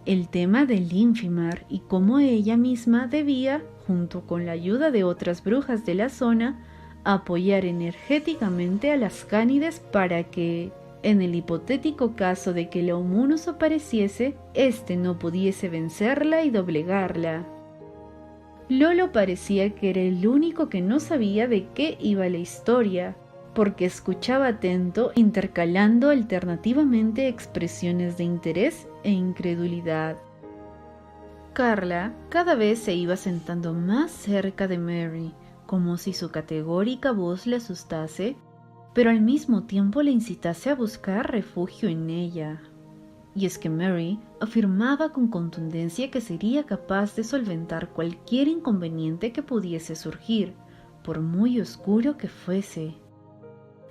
el tema del Ínfimar y cómo ella misma debía, junto con la ayuda de otras brujas de la zona, apoyar energéticamente a las Cánides para que, en el hipotético caso de que la Humunus apareciese, éste no pudiese vencerla y doblegarla. Lolo parecía que era el único que no sabía de qué iba la historia, porque escuchaba atento, intercalando alternativamente expresiones de interés e incredulidad. Carla cada vez se iba sentando más cerca de Mary, como si su categórica voz le asustase, pero al mismo tiempo le incitase a buscar refugio en ella. Y es que Mary afirmaba con contundencia que sería capaz de solventar cualquier inconveniente que pudiese surgir, por muy oscuro que fuese.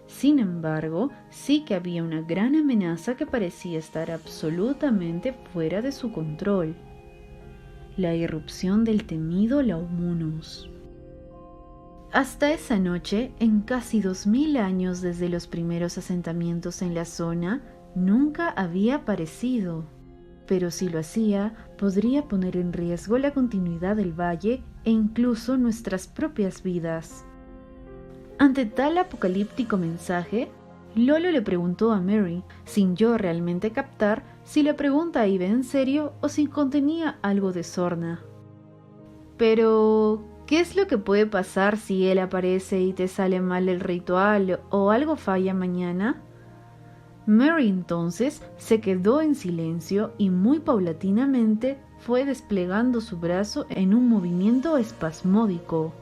Sin embargo, sí que había una gran amenaza que parecía estar absolutamente fuera de su control: la irrupción del temido Laumunus. Hasta esa noche, en casi 2000 años desde los primeros asentamientos en la zona, nunca había aparecido, pero si lo hacía, podría poner en riesgo la continuidad del valle e incluso nuestras propias vidas. Ante tal apocalíptico mensaje, Lolo le preguntó a Mary, sin yo realmente captar si la pregunta iba en serio o si contenía algo de sorna. Pero, ¿qué es lo que puede pasar si él aparece y te sale mal el ritual o algo falla mañana? Mary entonces se quedó en silencio y muy paulatinamente fue desplegando su brazo en un movimiento espasmódico.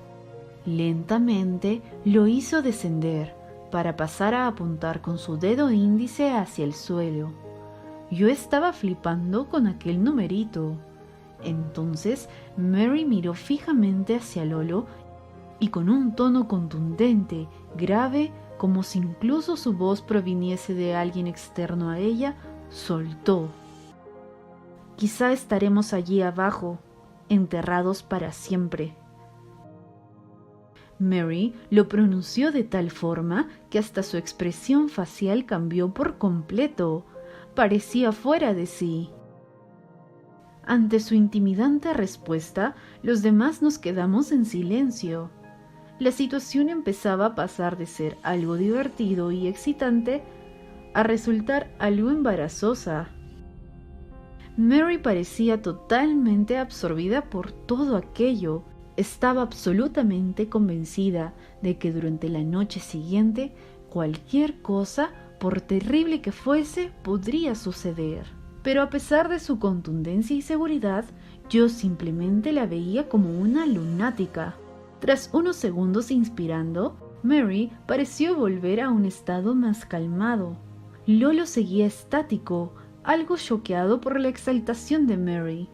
Lentamente lo hizo descender para pasar a apuntar con su dedo índice hacia el suelo. Yo estaba flipando con aquel numerito. Entonces Mary miró fijamente hacia Lolo y con un tono contundente, grave, como si incluso su voz proviniese de alguien externo a ella, soltó: «Quizá estaremos allí abajo, enterrados para siempre». Mary lo pronunció de tal forma que hasta su expresión facial cambió por completo. Parecía fuera de sí. Ante su intimidante respuesta, los demás nos quedamos en silencio. La situación empezaba a pasar de ser algo divertido y excitante a resultar algo embarazosa. Mary parecía totalmente absorbida por todo aquello. Estaba absolutamente convencida de que durante la noche siguiente cualquier cosa, por terrible que fuese, podría suceder. Pero a pesar de su contundencia y seguridad, yo simplemente la veía como una lunática. Tras unos segundos inspirando, Mary pareció volver a un estado más calmado. Lolo seguía estático, algo choqueado por la exaltación de Mary.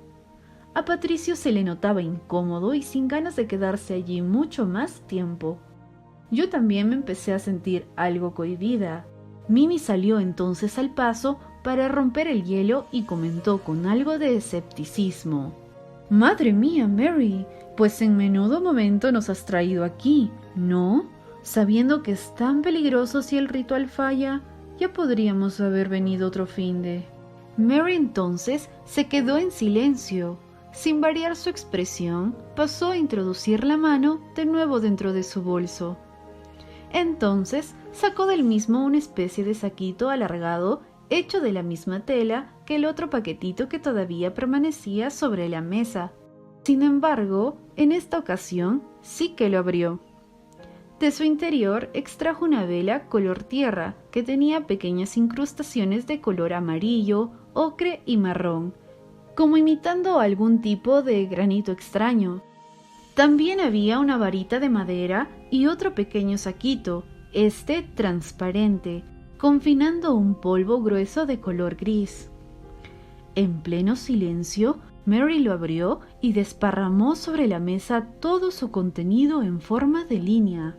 A Patricio se le notaba incómodo y sin ganas de quedarse allí mucho más tiempo. Yo también me empecé a sentir algo cohibida. Mimi salió entonces al paso para romper el hielo y comentó con algo de escepticismo: «Madre mía, Mary, pues en menudo momento nos has traído aquí, ¿no? Sabiendo que es tan peligroso si el ritual falla, ya podríamos haber venido otro finde». Mary entonces se quedó en silencio. Sin variar su expresión, pasó a introducir la mano de nuevo dentro de su bolso. Entonces sacó del mismo una especie de saquito alargado hecho de la misma tela que el otro paquetito que todavía permanecía sobre la mesa. Sin embargo, en esta ocasión sí que lo abrió. De su interior extrajo una vela color tierra que tenía pequeñas incrustaciones de color amarillo, ocre y marrón, como imitando algún tipo de granito extraño. También había una varita de madera y otro pequeño saquito, este transparente, confinando un polvo grueso de color gris. En pleno silencio, Mary lo abrió y desparramó sobre la mesa todo su contenido en forma de línea.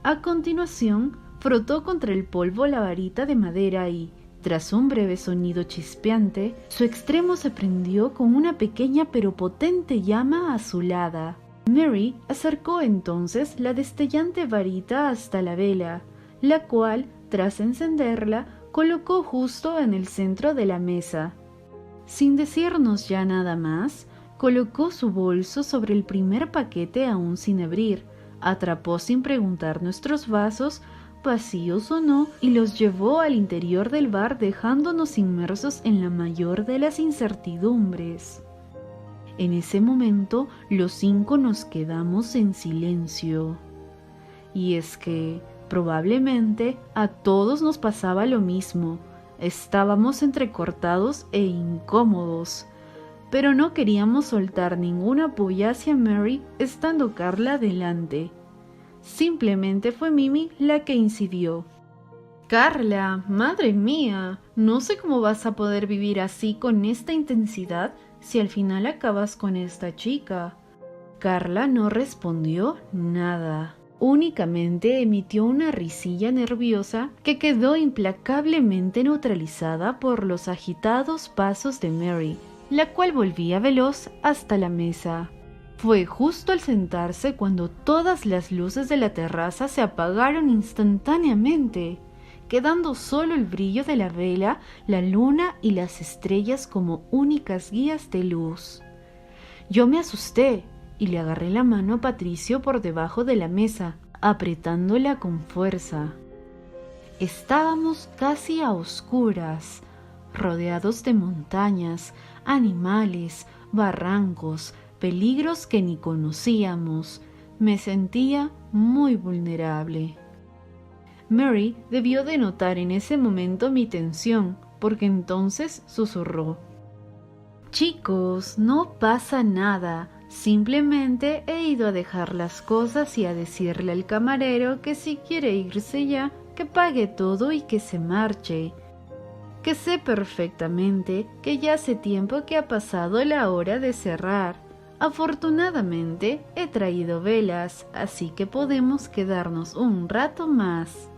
A continuación, frotó contra el polvo la varita de madera y, tras un breve sonido chispeante, su extremo se prendió con una pequeña pero potente llama azulada. Mary acercó entonces la destellante varita hasta la vela, la cual, tras encenderla, colocó justo en el centro de la mesa. Sin decirnos ya nada más, colocó su bolso sobre el primer paquete aún sin abrir, atrapó sin preguntar nuestros vasos, vacíos o no, y los llevó al interior del bar dejándonos inmersos en la mayor de las incertidumbres. En ese momento los 5 nos quedamos en silencio. Y es que, probablemente, a todos nos pasaba lo mismo. Estábamos entrecortados e incómodos, pero no queríamos soltar ninguna puya hacia Mary estando Carla delante. Simplemente fue Mimi la que incidió. Carla, madre mía, no sé cómo vas a poder vivir así con esta intensidad si al final acabas con esta chica. Carla no respondió nada. Únicamente emitió una risilla nerviosa que quedó implacablemente neutralizada por los agitados pasos de Mary, la cual volvía veloz hasta la mesa. Fue justo al sentarse cuando todas las luces de la terraza se apagaron instantáneamente, quedando solo el brillo de la vela, la luna y las estrellas como únicas guías de luz. Yo me asusté y le agarré la mano a Patricio por debajo de la mesa, apretándola con fuerza. Estábamos casi a oscuras, rodeados de montañas, animales, barrancos, peligros que ni conocíamos. Me sentía muy vulnerable. Mary debió de notar en ese momento mi tensión, porque entonces susurró: «Chicos, no pasa nada. Simplemente he ido a dejar las cosas y a decirle al camarero que si quiere irse ya, que pague todo y que se marche. Que sé perfectamente que ya hace tiempo que ha pasado la hora de cerrar. Afortunadamente he traído velas, así que podemos quedarnos un rato más».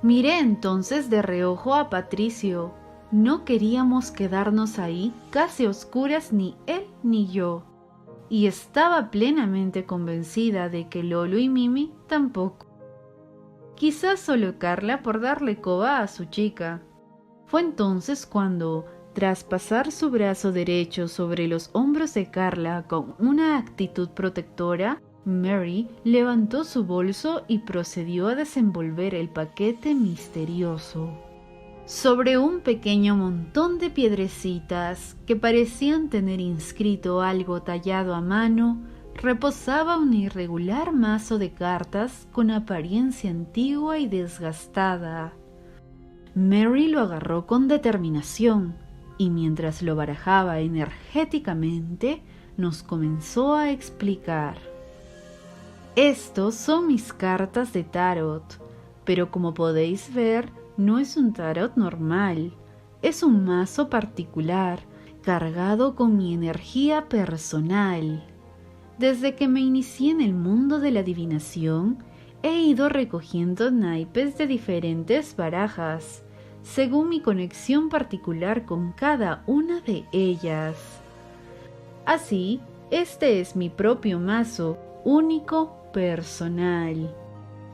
Miré entonces de reojo a Patricio. No queríamos quedarnos ahí casi a oscuras ni él ni yo. Y estaba plenamente convencida de que Lolo y Mimi tampoco. Quizás solo Carla por darle coba a su chica. Fue entonces cuando, tras pasar su brazo derecho sobre los hombros de Carla con una actitud protectora, Mary levantó su bolso y procedió a desenvolver el paquete misterioso. Sobre un pequeño montón de piedrecitas que parecían tener inscrito algo tallado a mano, reposaba un irregular mazo de cartas con apariencia antigua y desgastada. Mary lo agarró con determinación y mientras lo barajaba energéticamente, nos comenzó a explicar. Estos son mis cartas de tarot, pero como podéis ver, no es un tarot normal, es un mazo particular, cargado con mi energía personal. Desde que me inicié en el mundo de la adivinación, he ido recogiendo naipes de diferentes barajas, según mi conexión particular con cada una de ellas. Así, este es mi propio mazo, único, personal.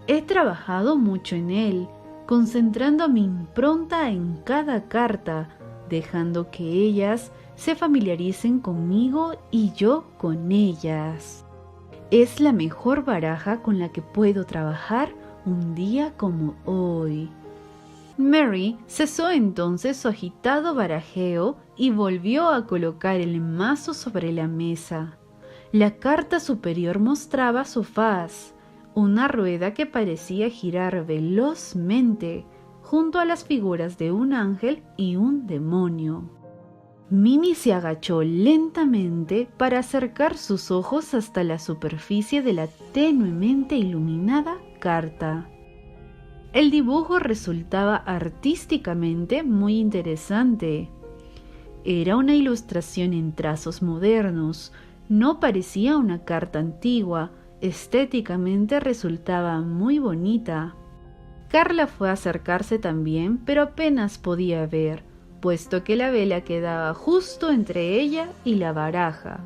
He trabajado mucho en él, concentrando mi impronta en cada carta, dejando que ellas se familiaricen conmigo y yo con ellas. Es la mejor baraja con la que puedo trabajar un día como hoy. Mary cesó entonces su agitado barajeo y volvió a colocar el mazo sobre la mesa. La carta superior mostraba su faz, una rueda que parecía girar velozmente junto a las figuras de un ángel y un demonio. Mimi se agachó lentamente para acercar sus ojos hasta la superficie de la tenuemente iluminada carta. El dibujo resultaba artísticamente muy interesante. Era una ilustración en trazos modernos, no parecía una carta antigua, estéticamente resultaba muy bonita. Carla fue a acercarse también, pero apenas podía ver, puesto que la vela quedaba justo entre ella y la baraja.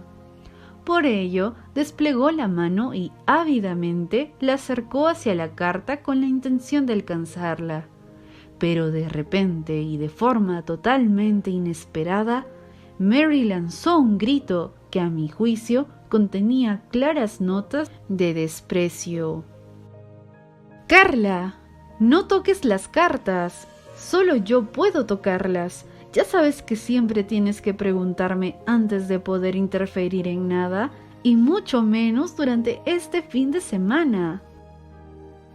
Por ello, desplegó la mano y ávidamente la acercó hacia la carta con la intención de alcanzarla. Pero de repente y de forma totalmente inesperada, Mary lanzó un grito que a mi juicio contenía claras notas de desprecio. ¡Carla! ¡No toques las cartas! Solo yo puedo tocarlas. Ya sabes que siempre tienes que preguntarme antes de poder interferir en nada, y mucho menos durante este fin de semana.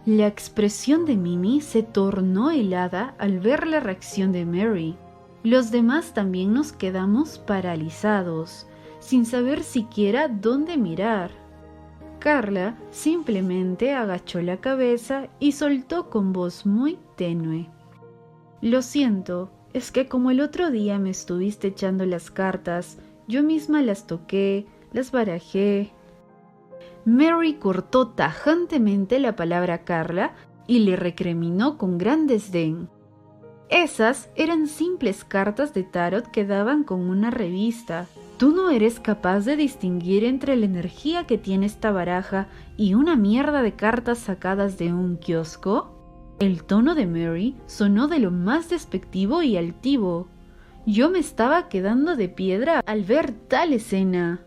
La expresión de Mimi se tornó helada al ver la reacción de Mary. Los demás también nos quedamos paralizados, sin saber siquiera dónde mirar. Carla simplemente agachó la cabeza y soltó con voz muy tenue: Lo siento, es que como el otro día me estuviste echando las cartas, yo misma las toqué, las barajé. Mary cortó tajantemente la palabra Carla y le recriminó con gran desdén. Esas eran simples cartas de tarot que daban con una revista. ¿Tú no eres capaz de distinguir entre la energía que tiene esta baraja y una mierda de cartas sacadas de un kiosco? El tono de Mary sonó de lo más despectivo y altivo. Yo me estaba quedando de piedra al ver tal escena.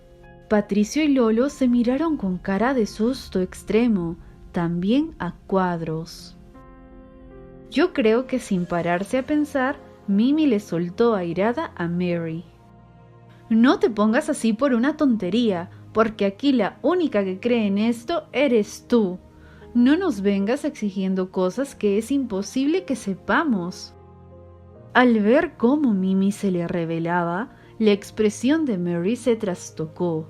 Patricio y Lolo se miraron con cara de susto extremo, también a cuadros. Yo creo que sin pararse a pensar, Mimi le soltó airada a Mary: No te pongas así por una tontería, porque aquí la única que cree en esto eres tú. No nos vengas exigiendo cosas que es imposible que sepamos. Al ver cómo Mimi se le revelaba, la expresión de Mary se trastocó.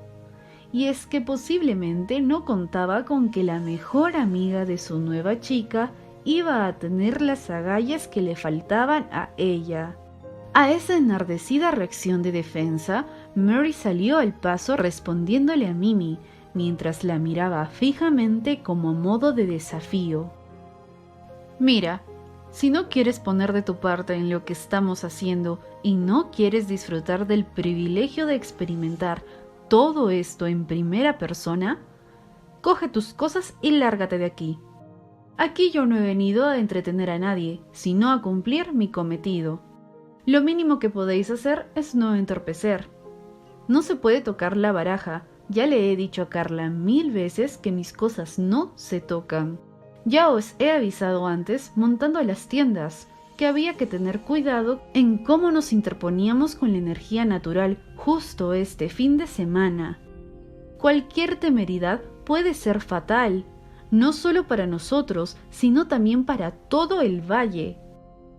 Y es que posiblemente no contaba con que la mejor amiga de su nueva chica iba a tener las agallas que le faltaban a ella. A esa enardecida reacción de defensa, Mary salió al paso respondiéndole a Mimi, mientras la miraba fijamente como modo de desafío. Mira, si no quieres poner de tu parte en lo que estamos haciendo y no quieres disfrutar del privilegio de experimentar todo esto en primera persona, coge tus cosas y lárgate de aquí. Aquí yo no he venido a entretener a nadie, sino a cumplir mi cometido. Lo mínimo que podéis hacer es no entorpecer. No se puede tocar la baraja. Ya le he dicho a Carla 1000 veces que mis cosas no se tocan. Ya os he avisado antes, montando a las tiendas, que había que tener cuidado en cómo nos interponíamos con la energía natural justo este fin de semana. Cualquier temeridad puede ser fatal, no solo para nosotros, sino también para todo el valle.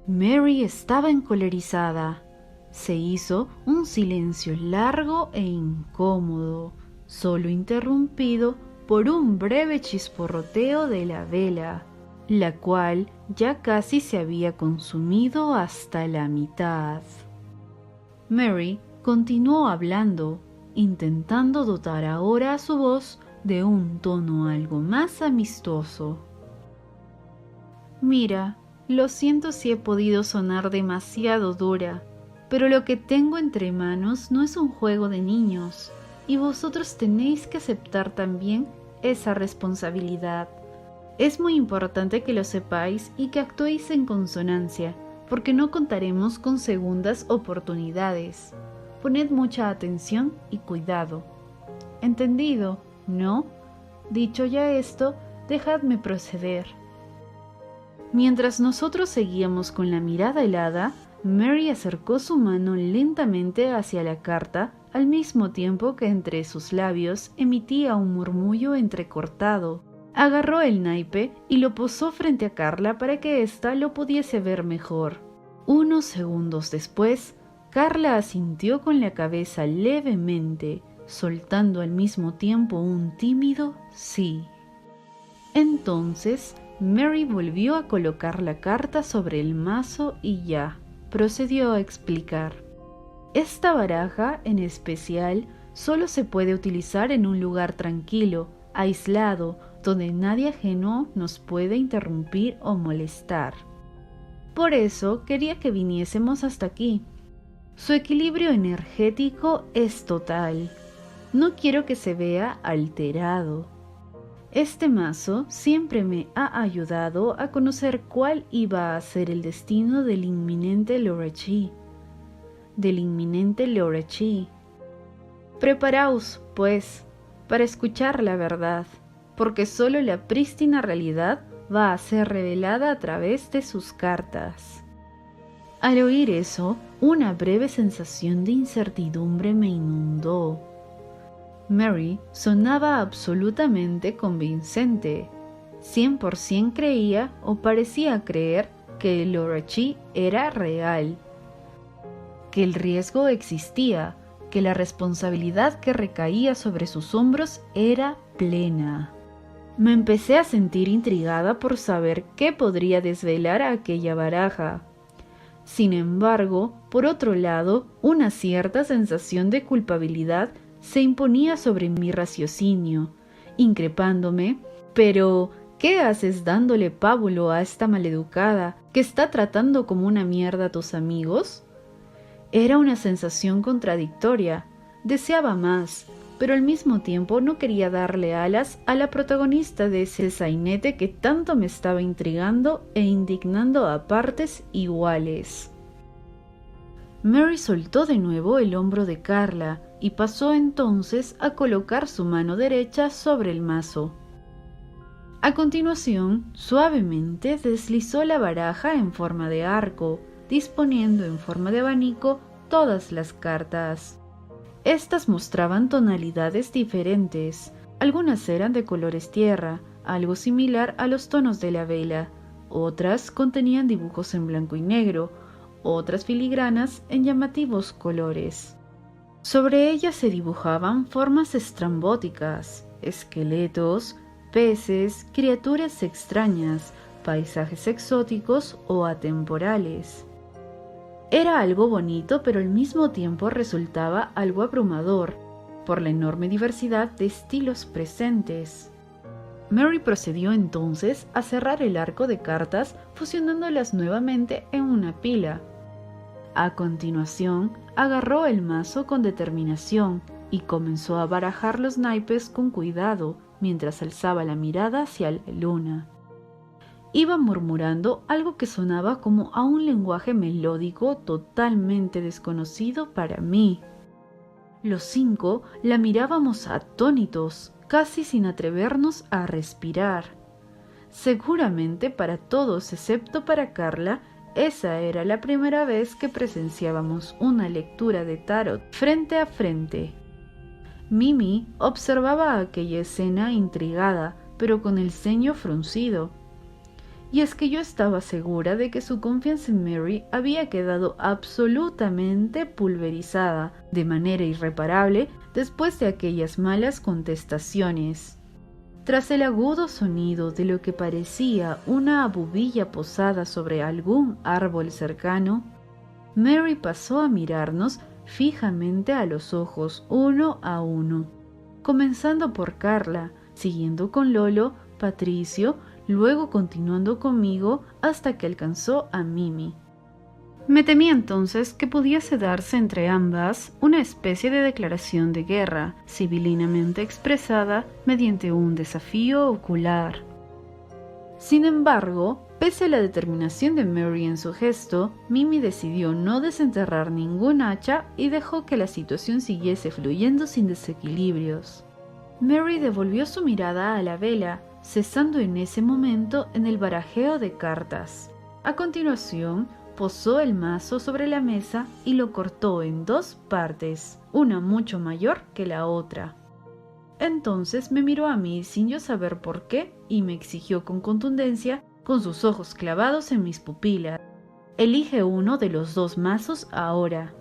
Mary estaba encolerizada. Se hizo un silencio largo e incómodo, solo interrumpido por un breve chisporroteo de la vela, la cual ya casi se había consumido hasta la mitad. Mary continuó hablando, intentando dotar ahora a su voz de un tono algo más amistoso. Mira, lo siento si he podido sonar demasiado dura, pero lo que tengo entre manos no es un juego de niños, y vosotros tenéis que aceptar también esa responsabilidad. Es muy importante que lo sepáis y que actuéis en consonancia, porque no contaremos con segundas oportunidades. Poned mucha atención y cuidado. ¿Entendido? ¿No? Dicho ya esto, dejadme proceder. Mientras nosotros seguíamos con la mirada helada, Mary acercó su mano lentamente hacia la carta, al mismo tiempo que entre sus labios emitía un murmullo entrecortado. Agarró el naipe y lo posó frente a Carla para que ésta lo pudiese ver mejor. Unos segundos después, Carla asintió con la cabeza levemente, soltando al mismo tiempo un tímido sí. Entonces, Mary volvió a colocar la carta sobre el mazo y ya, procedió a explicar. Esta baraja, en especial, solo se puede utilizar en un lugar tranquilo, aislado, donde nadie ajeno nos puede interrumpir o molestar. Por eso quería que viniésemos hasta aquí. Su equilibrio energético es total. No quiero que se vea alterado. Este mazo siempre me ha ayudado a conocer cuál iba a ser el destino del inminente Lorachí. Preparaos, pues, para escuchar la verdad, porque solo la prístina realidad va a ser revelada a través de sus cartas. Al oír eso, una breve sensación de incertidumbre me inundó. Mary sonaba absolutamente convincente. 100% creía o parecía creer que el Lorachí era real, que el riesgo existía, que la responsabilidad que recaía sobre sus hombros era plena. Me empecé a sentir intrigada por saber qué podría desvelar a aquella baraja. Sin embargo, por otro lado, una cierta sensación de culpabilidad se imponía sobre mi raciocinio, increpándome: «Pero, ¿qué haces dándole pábulo a esta maleducada que está tratando como una mierda a tus amigos?» Era una sensación contradictoria. Deseaba más, pero al mismo tiempo no quería darle alas a la protagonista de ese sainete que tanto me estaba intrigando e indignando a partes iguales. Mary soltó de nuevo el hombro de Carla y pasó entonces a colocar su mano derecha sobre el mazo. A continuación, suavemente deslizó la baraja en forma de arco, disponiendo en forma de abanico todas las cartas. Estas mostraban tonalidades diferentes. Algunas eran de colores tierra, algo similar a los tonos de la vela. Otras contenían dibujos en blanco y negro, otras filigranas en llamativos colores. Sobre ellas se dibujaban formas estrambóticas, esqueletos, peces, criaturas extrañas, paisajes exóticos o atemporales. Era algo bonito, pero al mismo tiempo resultaba algo abrumador por la enorme diversidad de estilos presentes. Mary procedió entonces a cerrar el arco de cartas, fusionándolas nuevamente en una pila. A continuación, agarró el mazo con determinación y comenzó a barajar los naipes con cuidado mientras alzaba la mirada hacia la luna. Iba murmurando algo que sonaba como a un lenguaje melódico totalmente desconocido para mí. Los 5 la mirábamos atónitos, casi sin atrevernos a respirar. Seguramente para todos excepto para Carla, esa era la primera vez que presenciábamos una lectura de tarot frente a frente. Mimi observaba aquella escena intrigada, pero con el ceño fruncido. Y es que yo estaba segura de que su confianza en Mary había quedado absolutamente pulverizada de manera irreparable después de aquellas malas contestaciones. Tras el agudo sonido de lo que parecía una abubilla posada sobre algún árbol cercano, Mary pasó a mirarnos fijamente a los ojos uno a uno, comenzando por Carla, siguiendo con Lolo, Patricio, luego continuando conmigo hasta que alcanzó a Mimi. Me temí entonces que pudiese darse entre ambas una especie de declaración de guerra, civilinamente expresada mediante un desafío ocular. Sin embargo, pese a la determinación de Mary en su gesto, Mimi decidió no desenterrar ningún hacha y dejó que la situación siguiese fluyendo sin desequilibrios. Mary devolvió su mirada a la vela, cesando en ese momento en el barajeo de cartas. A continuación, posó el mazo sobre la mesa y lo cortó en 2 partes, una mucho mayor que la otra. Entonces me miró a mí sin yo saber por qué y me exigió con contundencia, con sus ojos clavados en mis pupilas: «Elige uno de los 2 mazos ahora».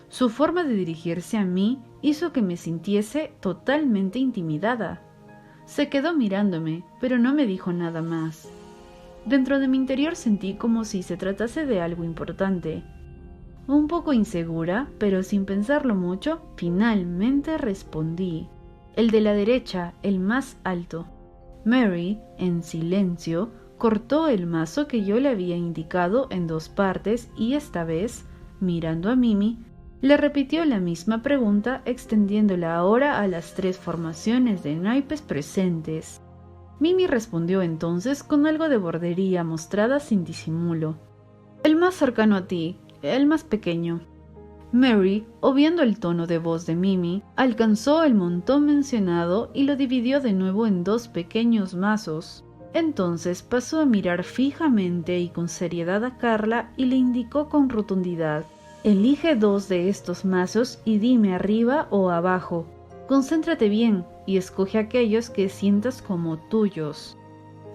Su forma de dirigirse a mí hizo que me sintiese totalmente intimidada. Se quedó mirándome, pero no me dijo nada más. Dentro de mi interior sentí como si se tratase de algo importante. Un poco insegura, pero sin pensarlo mucho, finalmente respondí: «El de la derecha, el más alto». Mary, en silencio, cortó el mazo que yo le había indicado en 2 partes y esta vez, mirando a Mimi, Le repitió la misma pregunta, extendiéndola ahora a las 3 formaciones de naipes presentes. Mimi respondió entonces con algo de bordería mostrada sin disimulo. El más cercano a ti, el más pequeño. Mary, obviando el tono de voz de Mimi, alcanzó el montón mencionado y lo dividió de nuevo en 2 pequeños mazos. Entonces pasó a mirar fijamente y con seriedad a Carla y le indicó con rotundidad: elige 2 de estos mazos y dime arriba o abajo. Concéntrate bien y escoge aquellos que sientas como tuyos.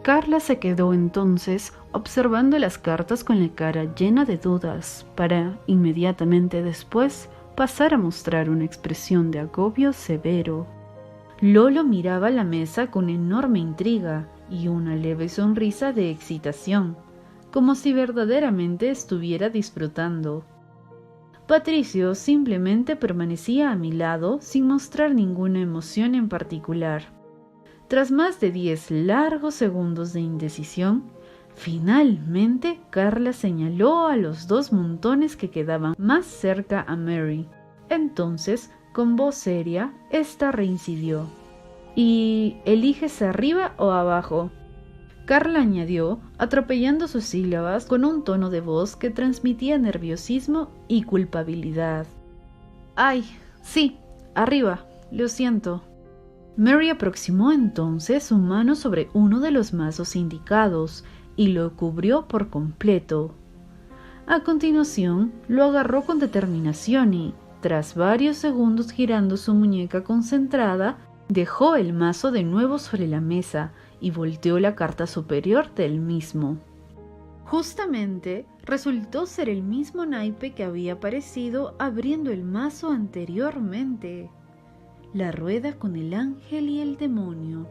Carla se quedó entonces observando las cartas con la cara llena de dudas, para inmediatamente después pasar a mostrar una expresión de agobio severo. Lolo miraba la mesa con enorme intriga y una leve sonrisa de excitación, como si verdaderamente estuviera disfrutando. Patricio simplemente permanecía a mi lado sin mostrar ninguna emoción en particular. Tras más de 10 largos segundos de indecisión, finalmente Carla señaló a los 2 montones que quedaban más cerca a Mary. Entonces, con voz seria, ésta reincidió: ¿y eliges arriba o abajo? Carla añadió, atropellando sus sílabas con un tono de voz que transmitía nerviosismo y culpabilidad. ¡Ay, sí, arriba, lo siento! Mary aproximó entonces su mano sobre uno de los mazos indicados y lo cubrió por completo. A continuación, lo agarró con determinación y, tras varios segundos girando su muñeca concentrada, dejó el mazo de nuevo sobre la mesa y volteó la carta superior del mismo. Justamente, resultó ser el mismo naipe que había aparecido abriendo el mazo anteriormente: la rueda con el ángel y el demonio.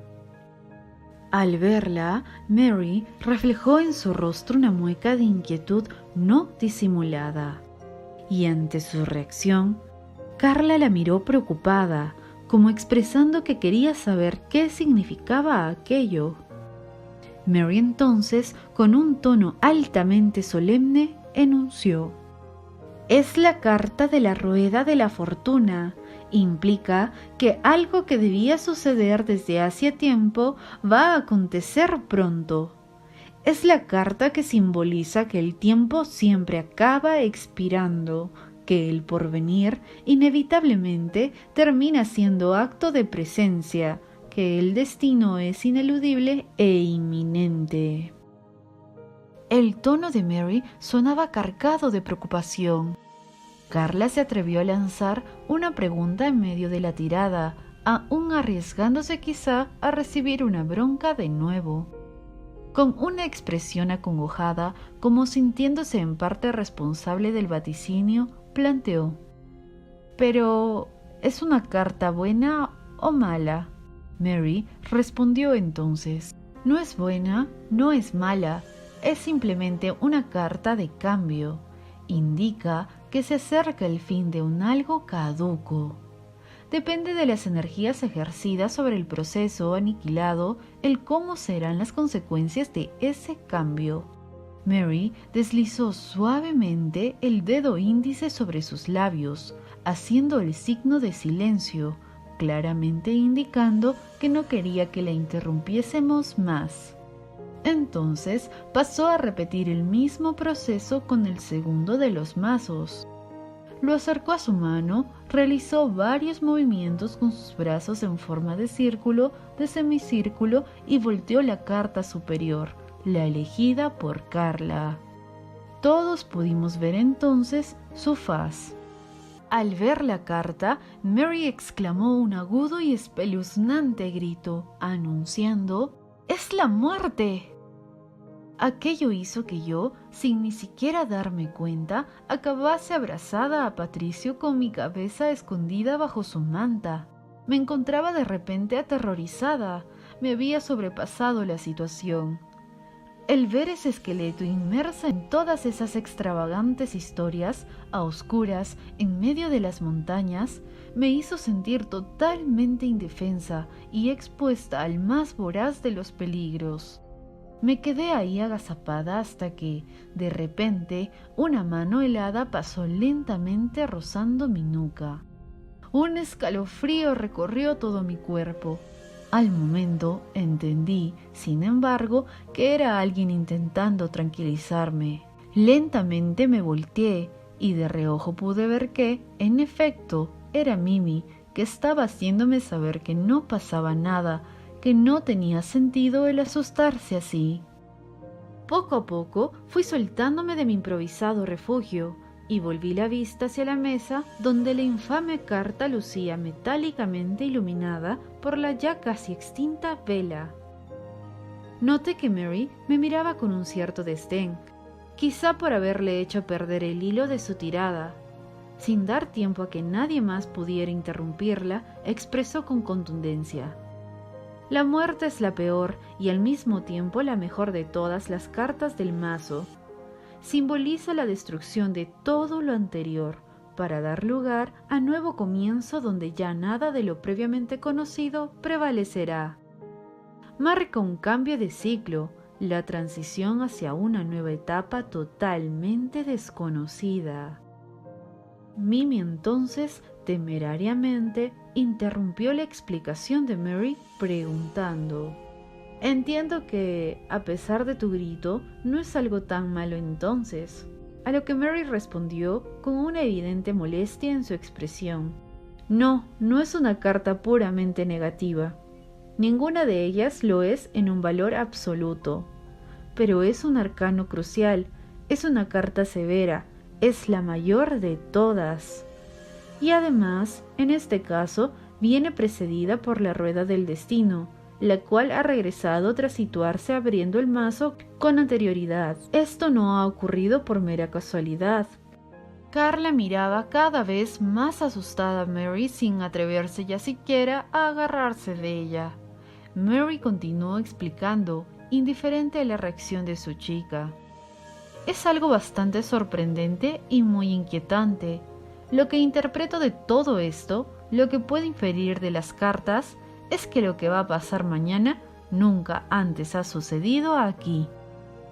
Al verla, Mary reflejó en su rostro una mueca de inquietud no disimulada. Y ante su reacción, Carla la miró preocupada, como expresando que quería saber qué significaba aquello. Mary entonces, con un tono altamente solemne, enunció: «Es la carta de la rueda de la fortuna. Implica que algo que debía suceder desde hacía tiempo va a acontecer pronto. Es la carta que simboliza que el tiempo siempre acaba expirando, que el porvenir inevitablemente termina siendo acto de presencia, que el destino es ineludible e inminente». El tono de Mary sonaba cargado de preocupación. Carla se atrevió a lanzar una pregunta en medio de la tirada, aún arriesgándose quizá a recibir una bronca de nuevo. Con una expresión acongojada, como sintiéndose en parte responsable del vaticinio, planteó: «¿Pero es una carta buena o mala?» Mary respondió entonces: «No es buena, no es mala, es simplemente una carta de cambio. Indica que se acerca el fin de un algo caduco. Depende de las energías ejercidas sobre el proceso aniquilado el cómo serán las consecuencias de ese cambio». Mary deslizó suavemente el dedo índice sobre sus labios, haciendo el signo de silencio, claramente indicando que no quería que la interrumpiésemos más. Entonces pasó a repetir el mismo proceso con el segundo de los mazos. Lo acercó a su mano, realizó varios movimientos con sus brazos en forma de círculo, de semicírculo y volteó la carta superior, la elegida por Carla. Todos pudimos ver entonces su faz. Al ver la carta, Mary exclamó un agudo y espeluznante grito, anunciando: «¡Es la muerte!». Aquello hizo que yo, sin ni siquiera darme cuenta, acabase abrazada a Patricio con mi cabeza escondida bajo su manta. Me encontraba de repente aterrorizada. Me había sobrepasado la situación. El ver ese esqueleto inmerso en todas esas extravagantes historias, a oscuras, en medio de las montañas, me hizo sentir totalmente indefensa y expuesta al más voraz de los peligros. Me quedé ahí agazapada hasta que, de repente, una mano helada pasó lentamente rozando mi nuca. Un escalofrío recorrió todo mi cuerpo. Al momento entendí, sin embargo, que era alguien intentando tranquilizarme. Lentamente me volteé y de reojo pude ver que, en efecto, era Mimi, que estaba haciéndome saber que no pasaba nada, que no tenía sentido el asustarse así. Poco a poco fui soltándome de mi improvisado refugio y volví la vista hacia la mesa donde la infame carta lucía metálicamente iluminada por la ya casi extinta vela. Noté que Mary me miraba con un cierto desdén, quizá por haberle hecho perder el hilo de su tirada. Sin dar tiempo a que nadie más pudiera interrumpirla, expresó con contundencia: la muerte es la peor y al mismo tiempo la mejor de todas las cartas del mazo. Simboliza la destrucción de todo lo anterior, para dar lugar a nuevo comienzo donde ya nada de lo previamente conocido prevalecerá. Marca un cambio de ciclo, la transición hacia una nueva etapa totalmente desconocida. Mimi entonces, temerariamente, interrumpió la explicación de Mary preguntando: entiendo que, a pesar de tu grito, no es algo tan malo entonces. A lo que Mary respondió con una evidente molestia en su expresión: no es una carta puramente negativa. Ninguna de ellas lo es en un valor absoluto. Pero es un arcano crucial, es una carta severa, es la mayor de todas. Y además, en este caso, viene precedida por la rueda del destino, la cual ha regresado tras situarse abriendo el mazo con anterioridad. Esto no ha ocurrido por mera casualidad. Carla miraba cada vez más asustada a Mary sin atreverse ya siquiera a agarrarse de ella. Mary continuó explicando, indiferente a la reacción de su chica. Es algo bastante sorprendente y muy inquietante. Lo que interpreto de todo esto, lo que puedo inferir de las cartas, es que lo que va a pasar mañana nunca antes ha sucedido aquí.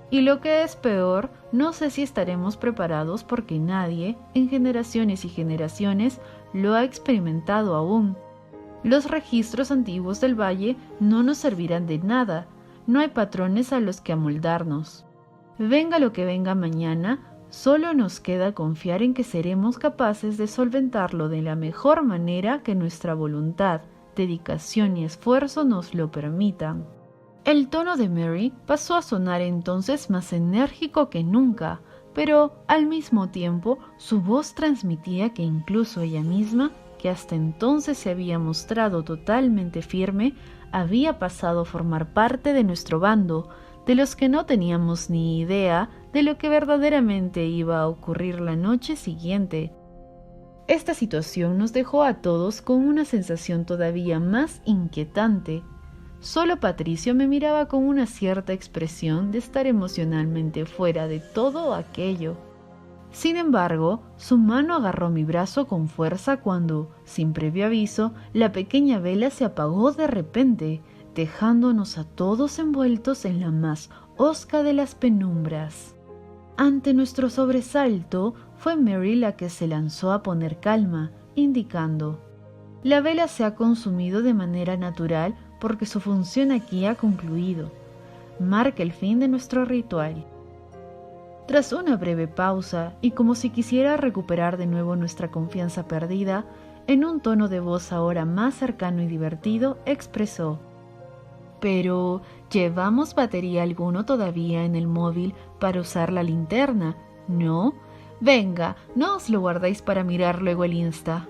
Y lo que es peor, no sé si estaremos preparados porque nadie, en generaciones y generaciones, lo ha experimentado aún. Los registros antiguos del valle no nos servirán de nada, no hay patrones a los que amoldarnos. Venga lo que venga mañana, solo nos queda confiar en que seremos capaces de solventarlo de la mejor manera que nuestra voluntad, dedicación y esfuerzo nos lo permitan. El tono de Mary pasó a sonar entonces más enérgico que nunca, pero al mismo tiempo su voz transmitía que incluso ella misma, que hasta entonces se había mostrado totalmente firme, había pasado a formar parte de nuestro bando, de los que no teníamos ni idea de lo que verdaderamente iba a ocurrir la noche siguiente. Esta situación nos dejó a todos con una sensación todavía más inquietante. Solo Patricio me miraba con una cierta expresión de estar emocionalmente fuera de todo aquello. Sin embargo, su mano agarró mi brazo con fuerza cuando, sin previo aviso, la pequeña vela se apagó de repente, dejándonos a todos envueltos en la más hosca de las penumbras. Ante nuestro sobresalto, fue Mary la que se lanzó a poner calma, indicando: la vela se ha consumido de manera natural porque su función aquí ha concluido. Marca el fin de nuestro ritual. Tras una breve pausa, y como si quisiera recuperar de nuevo nuestra confianza perdida, en un tono de voz ahora más cercano y divertido, expresó: pero, ¿llevamos batería alguno todavía en el móvil para usar la linterna? ¿No? Venga, no os lo guardéis para mirar luego el Insta.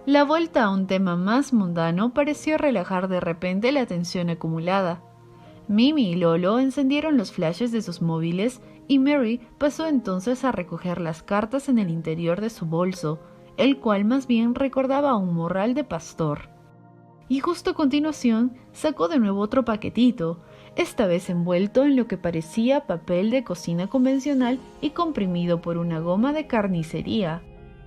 La vuelta a un tema más mundano pareció relajar de repente la tensión acumulada. Mimi y Lolo encendieron los flashes de sus móviles y Mary pasó entonces a recoger las cartas en el interior de su bolso, el cual más bien recordaba un morral de pastor. Y justo a continuación sacó de nuevo otro paquetito, esta vez envuelto en lo que parecía papel de cocina convencional y comprimido por una goma de carnicería.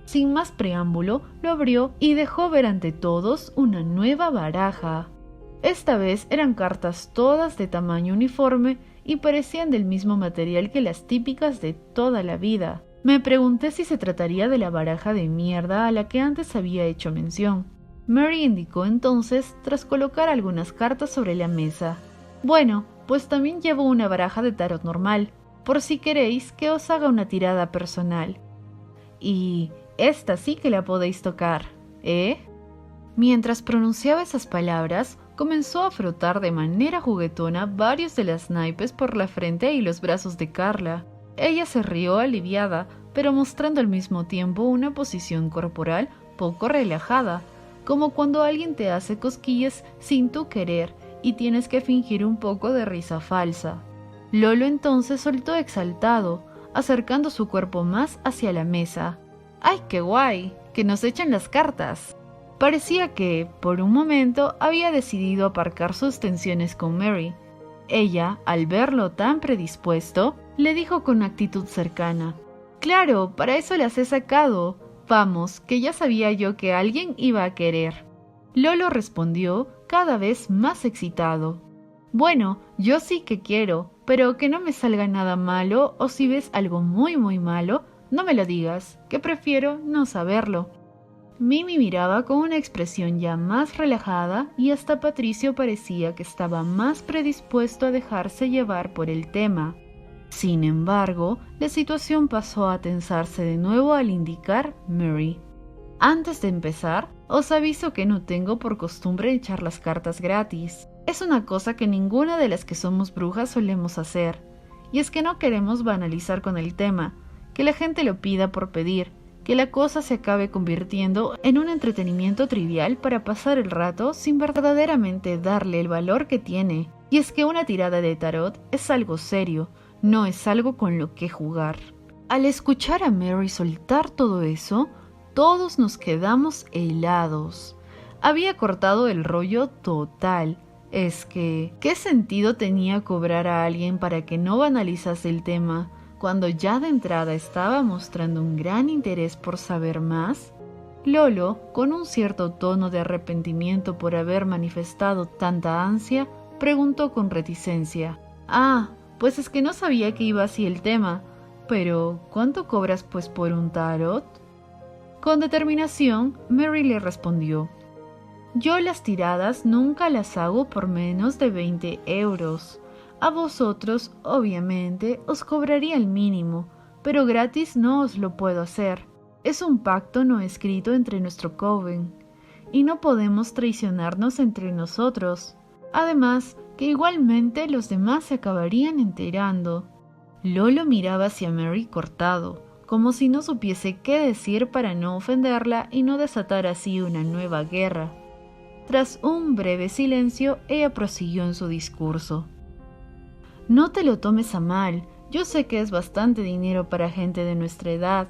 Sin más preámbulo, lo abrió y dejó ver ante todos una nueva baraja. Esta vez eran cartas todas de tamaño uniforme y parecían del mismo material que las típicas de toda la vida. Me pregunté si se trataría de la baraja de mierda a la que antes había hecho mención. Mary indicó entonces tras colocar algunas cartas sobre la mesa. Bueno, pues también llevo una baraja de tarot normal, por si queréis que os haga una tirada personal. Y esta sí que la podéis tocar, ¿eh? Mientras pronunciaba esas palabras, comenzó a frotar de manera juguetona varios de los naipes por la frente y los brazos de Carla. Ella se rió aliviada, pero mostrando al mismo tiempo una posición corporal poco relajada, como cuando alguien te hace cosquillas sin tú querer y tienes que fingir un poco de risa falsa. Lolo entonces soltó exaltado, acercando su cuerpo más hacia la mesa. ¡Ay, qué guay! ¡Que nos echen las cartas! Parecía que, por un momento, había decidido aparcar sus tensiones con Mary. Ella, al verlo tan predispuesto, le dijo con actitud cercana: «Claro, para eso las he sacado. Vamos, que ya sabía yo que alguien iba a querer». Lolo respondió, cada vez más excitado: «Bueno, yo sí que quiero, pero que no me salga nada malo, o si ves algo muy malo, no me lo digas, que prefiero no saberlo». Mimi miraba con una expresión ya más relajada y hasta Patricio parecía que estaba más predispuesto a dejarse llevar por el tema. Sin embargo, la situación pasó a tensarse de nuevo al indicar Mary. «Antes de empezar, os aviso que no tengo por costumbre echar las cartas gratis. Es una cosa que ninguna de las que somos brujas solemos hacer. Y es que no queremos banalizar con el tema, que la gente lo pida por pedir, que la cosa se acabe convirtiendo en un entretenimiento trivial para pasar el rato sin verdaderamente darle el valor que tiene. Y es que una tirada de tarot es algo serio, no es algo con lo que jugar». Al escuchar a Mary soltar todo eso, todos nos quedamos helados. Había cortado el rollo total. Es que, ¿qué sentido tenía cobrar a alguien para que no banalizase el tema, cuando ya de entrada estaba mostrando un gran interés por saber más? Lolo, con un cierto tono de arrepentimiento por haber manifestado tanta ansia, preguntó con reticencia: «Ah, pues es que no sabía que iba así el tema. Pero, ¿cuánto cobras pues por un tarot?» Con determinación, Mary le respondió: «Yo las tiradas nunca las hago por menos de 20 euros. A vosotros, obviamente, os cobraría el mínimo, pero gratis no os lo puedo hacer. Es un pacto no escrito entre nuestro coven, y no podemos traicionarnos entre nosotros. Además, que igualmente los demás se acabarían enterando». Lolo miraba hacia Mary cortado, como si no supiese qué decir para no ofenderla y no desatar así una nueva guerra. Tras un breve silencio, ella prosiguió en su discurso: «No te lo tomes a mal, yo sé que es bastante dinero para gente de nuestra edad,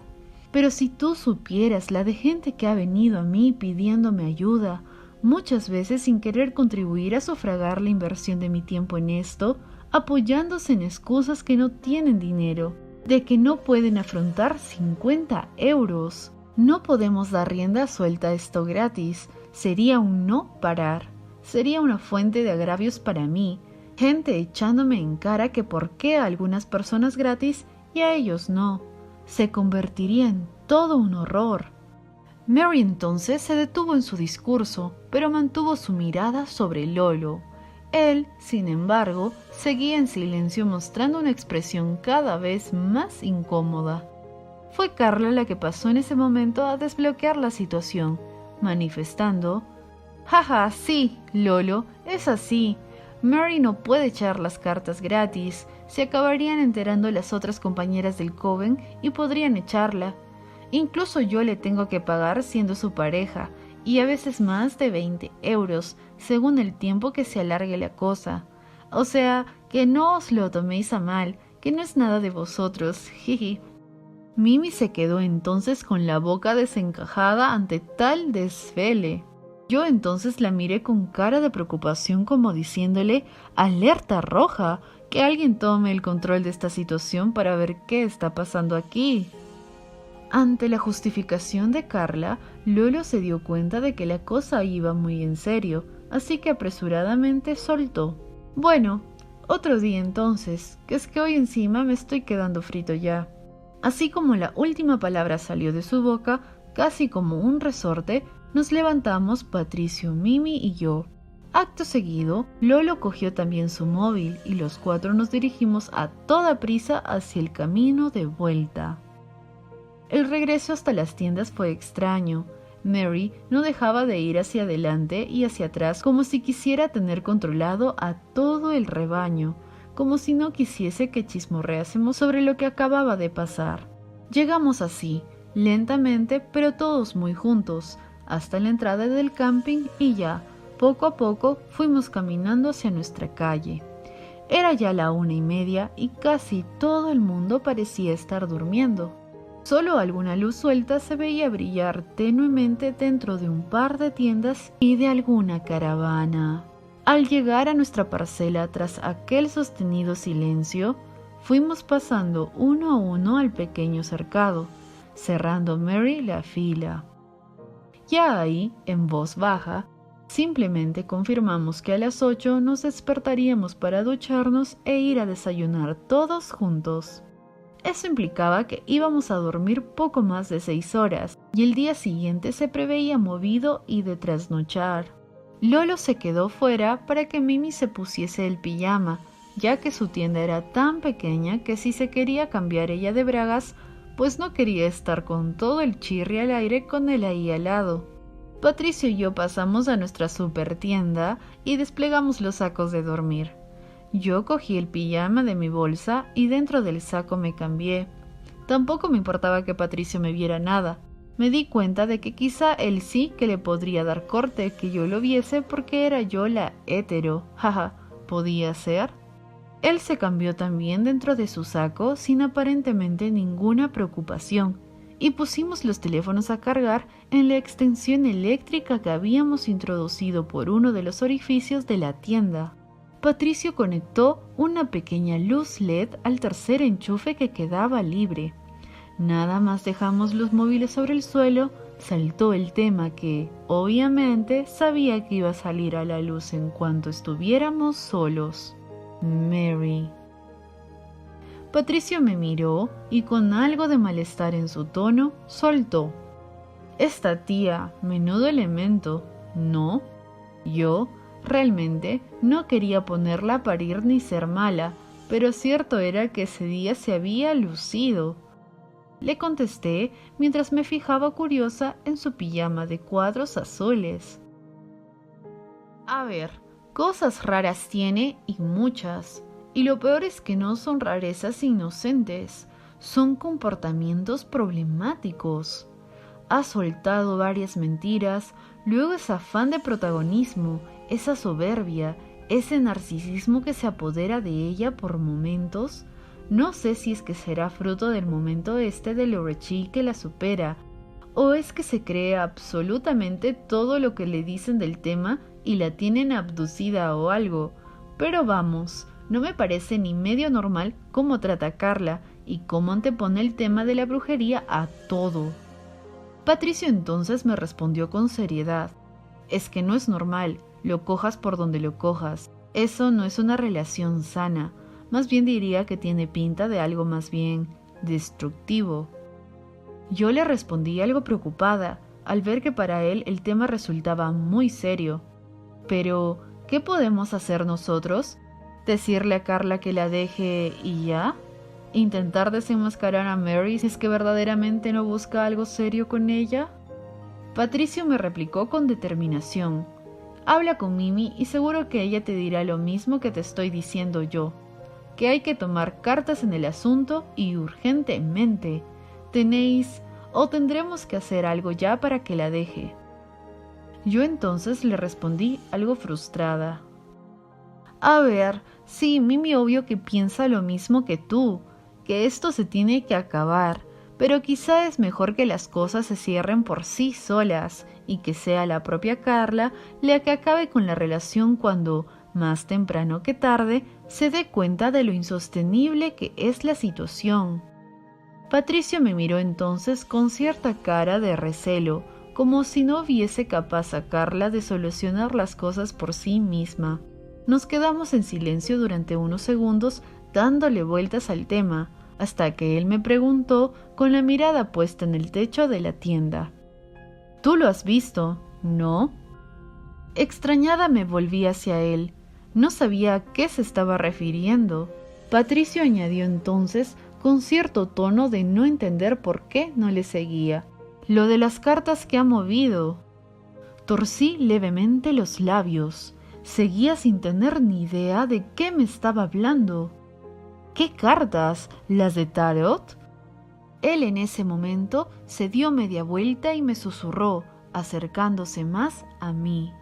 pero si tú supieras la de gente que ha venido a mí pidiéndome ayuda, muchas veces sin querer contribuir a sufragar la inversión de mi tiempo en esto, apoyándose en excusas que no tienen dinero, de que no pueden afrontar 50 euros. No podemos dar rienda suelta a esto gratis, sería un no parar, sería una fuente de agravios para mí, gente echándome en cara que por qué a algunas personas gratis y a ellos no, se convertiría en todo un horror». Mary entonces se detuvo en su discurso, pero mantuvo su mirada sobre Lolo. Él, sin embargo, seguía en silencio mostrando una expresión cada vez más incómoda. Fue Carla la que pasó en ese momento a desbloquear la situación, manifestando: «Jaja, sí, Lolo, es así. Mary no puede echar las cartas gratis, se acabarían enterando las otras compañeras del coven y podrían echarla. Incluso yo le tengo que pagar siendo su pareja, y a veces más de 20 euros, según el tiempo que se alargue la cosa. O sea, que no os lo toméis a mal, que no es nada de vosotros, jiji». Mimi se quedó entonces con la boca desencajada ante tal desvele. Yo entonces la miré con cara de preocupación como diciéndole: «¡Alerta roja! Que alguien tome el control de esta situación para ver qué está pasando aquí». Ante la justificación de Carla, Lolo se dio cuenta de que la cosa iba muy en serio, así que apresuradamente soltó: «Bueno, Otro día entonces, que es que hoy encima me estoy quedando frito ya. Así como la última palabra salió de su boca, casi como un resorte, nos levantamos Patricio, Mimi y yo. Acto seguido, Lolo cogió también su móvil y los cuatro nos dirigimos a toda prisa hacia el camino de vuelta. El regreso hasta las tiendas fue extraño. Mary no dejaba de ir hacia adelante y hacia atrás como si quisiera tener controlado a todo el rebaño, como si no quisiese que chismorreásemos sobre lo que acababa de pasar. Llegamos así, lentamente pero todos muy juntos, hasta la entrada del camping y ya, poco a poco, fuimos caminando hacia nuestra calle. Era ya la 1:30 y casi todo el mundo parecía estar durmiendo. Solo alguna luz suelta se veía brillar tenuemente dentro de un par de tiendas y de alguna caravana. Al llegar a nuestra parcela tras aquel sostenido silencio, fuimos pasando uno a uno al pequeño cercado, cerrando Mary la fila. Ya ahí, en voz baja, simplemente confirmamos que a las 8 nos despertaríamos para ducharnos e ir a desayunar todos juntos. Eso implicaba que íbamos a dormir poco más de 6 horas y el día siguiente se preveía movido y de trasnochar. Lolo se quedó fuera para que Mimi se pusiese el pijama, ya que su tienda era tan pequeña que si se quería cambiar ella de bragas, pues no quería estar con todo el chirri al aire con él ahí al lado. Patricio y yo pasamos a nuestra super tienda y desplegamos los sacos de dormir. Yo cogí el pijama de mi bolsa y dentro del saco me cambié. Tampoco me importaba que Patricio me viera nada. Me di cuenta de que quizá él sí que le podría dar corte que yo lo viese porque era yo la hétero. Jaja, ¿podía ser? Él se cambió también dentro de su saco sin aparentemente ninguna preocupación y pusimos los teléfonos a cargar en la extensión eléctrica que habíamos introducido por uno de los orificios de la tienda. Patricio conectó una pequeña luz LED al tercer enchufe que quedaba libre. Nada más dejamos los móviles sobre el suelo, saltó el tema que, obviamente, sabía que iba a salir a la luz en cuanto estuviéramos solos. Mary. Patricio me miró y con algo de malestar en su tono, soltó. Esta tía, menudo elemento, ¿no? Yo, realmente, no quería ponerla a parir ni ser mala, pero cierto era que ese día se había lucido. Le contesté mientras me fijaba curiosa en su pijama de cuadros azules. A ver, cosas raras tiene y muchas. Y lo peor es que no son rarezas inocentes, son comportamientos problemáticos. Ha soltado varias mentiras, luego ese afán de protagonismo, esa soberbia, ese narcisismo que se apodera de ella por momentos. No sé si es que será fruto del momento de Lorechí que la supera, o es que se cree absolutamente todo lo que le dicen del tema y la tienen abducida o algo. Pero vamos, no me parece ni medio normal cómo trata a Carla y cómo antepone el tema de la brujería a todo. Patricio entonces me respondió con seriedad. Es que no es normal, lo cojas por donde lo cojas. Eso no es una relación sana. Más bien diría que tiene pinta de algo más bien destructivo. Yo le respondí algo preocupada al ver que para él el tema resultaba muy serio. Pero, ¿qué podemos hacer nosotros? ¿Decirle a Carla que la deje y ya? ¿Intentar desenmascarar a Mary si es que verdaderamente no busca algo serio con ella? Patricio me replicó con determinación. Habla con Mimi y seguro que ella te dirá lo mismo que te estoy diciendo yo. Que hay que tomar cartas en el asunto y urgentemente. Tenéis o tendremos que hacer algo ya para que la deje. Yo entonces le respondí algo frustrada. A ver, sí, Mimi obvio que piensa lo mismo que tú, que esto se tiene que acabar, pero quizá es mejor que las cosas se cierren por sí solas y que sea la propia Carla la que acabe con la relación cuando, más temprano que tarde, se dé cuenta de lo insostenible que es la situación. Patricio me miró entonces con cierta cara de recelo, como si no viese capaz a Carla de solucionar las cosas por sí misma. Nos quedamos en silencio durante unos segundos dándole vueltas al tema, hasta que él me preguntó con la mirada puesta en el techo de la tienda. «¿Tú lo has visto, no?» Extrañada me volví hacia él. No sabía a qué se estaba refiriendo. Patricio añadió entonces, con cierto tono de no entender por qué no le seguía: «Lo de las cartas que ha movido». Torcí levemente los labios. Seguía sin tener ni idea de qué me estaba hablando. «¿Qué cartas? ¿Las de tarot?» Él en ese momento se dio media vuelta y me susurró, acercándose más a mí.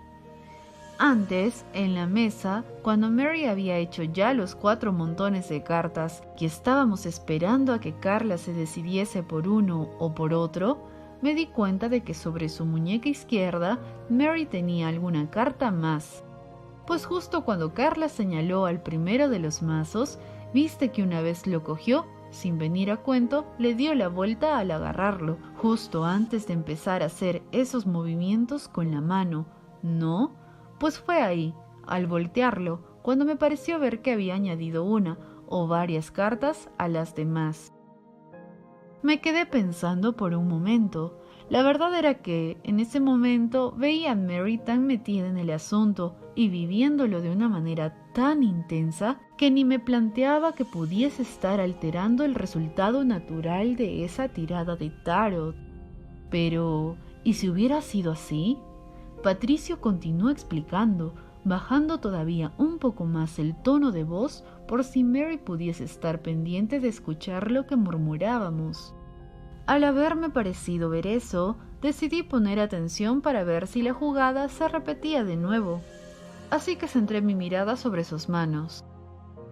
Antes, en la mesa, cuando Mary había hecho ya los 4 montones de cartas y estábamos esperando a que Carla se decidiese por uno o por otro, me di cuenta de que sobre su muñeca izquierda Mary tenía alguna carta más. Pues justo cuando Carla señaló al primero de los mazos, viste que una vez lo cogió, sin venir a cuento, le dio la vuelta al agarrarlo, justo antes de empezar a hacer esos movimientos con la mano, ¿no? Pues fue ahí, al voltearlo, cuando me pareció ver que había añadido una o varias cartas a las demás. Me quedé pensando por un momento. La verdad era que, en ese momento, veía a Mary tan metida en el asunto y viviéndolo de una manera tan intensa que ni me planteaba que pudiese estar alterando el resultado natural de esa tirada de tarot. Pero, ¿y si hubiera sido así? Patricio continuó explicando, bajando todavía un poco más el tono de voz por si Mary pudiese estar pendiente de escuchar lo que murmurábamos. Al haberme parecido ver eso, decidí poner atención para ver si la jugada se repetía de nuevo. Así que centré mi mirada sobre sus manos.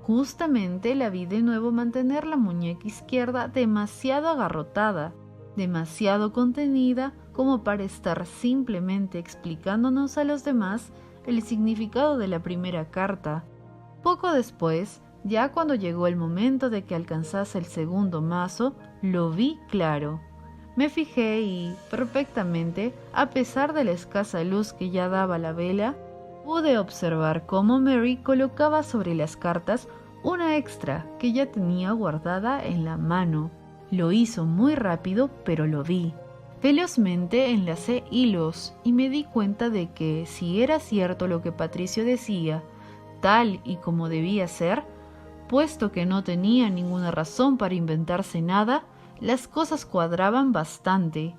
Justamente la vi de nuevo mantener la muñeca izquierda demasiado agarrotada, demasiado contenida como para estar simplemente explicándonos a los demás el significado de la primera carta. Poco después, ya cuando llegó el momento de que alcanzase el segundo mazo, lo vi claro. Me fijé y, perfectamente, a pesar de la escasa luz que ya daba la vela, pude observar cómo Mary colocaba sobre las cartas una extra que ya tenía guardada en la mano. Lo hizo muy rápido, pero lo vi. Velozmente enlacé hilos y me di cuenta de que, si era cierto lo que Patricio decía, tal y como debía ser, puesto que no tenía ninguna razón para inventarse nada, las cosas cuadraban bastante.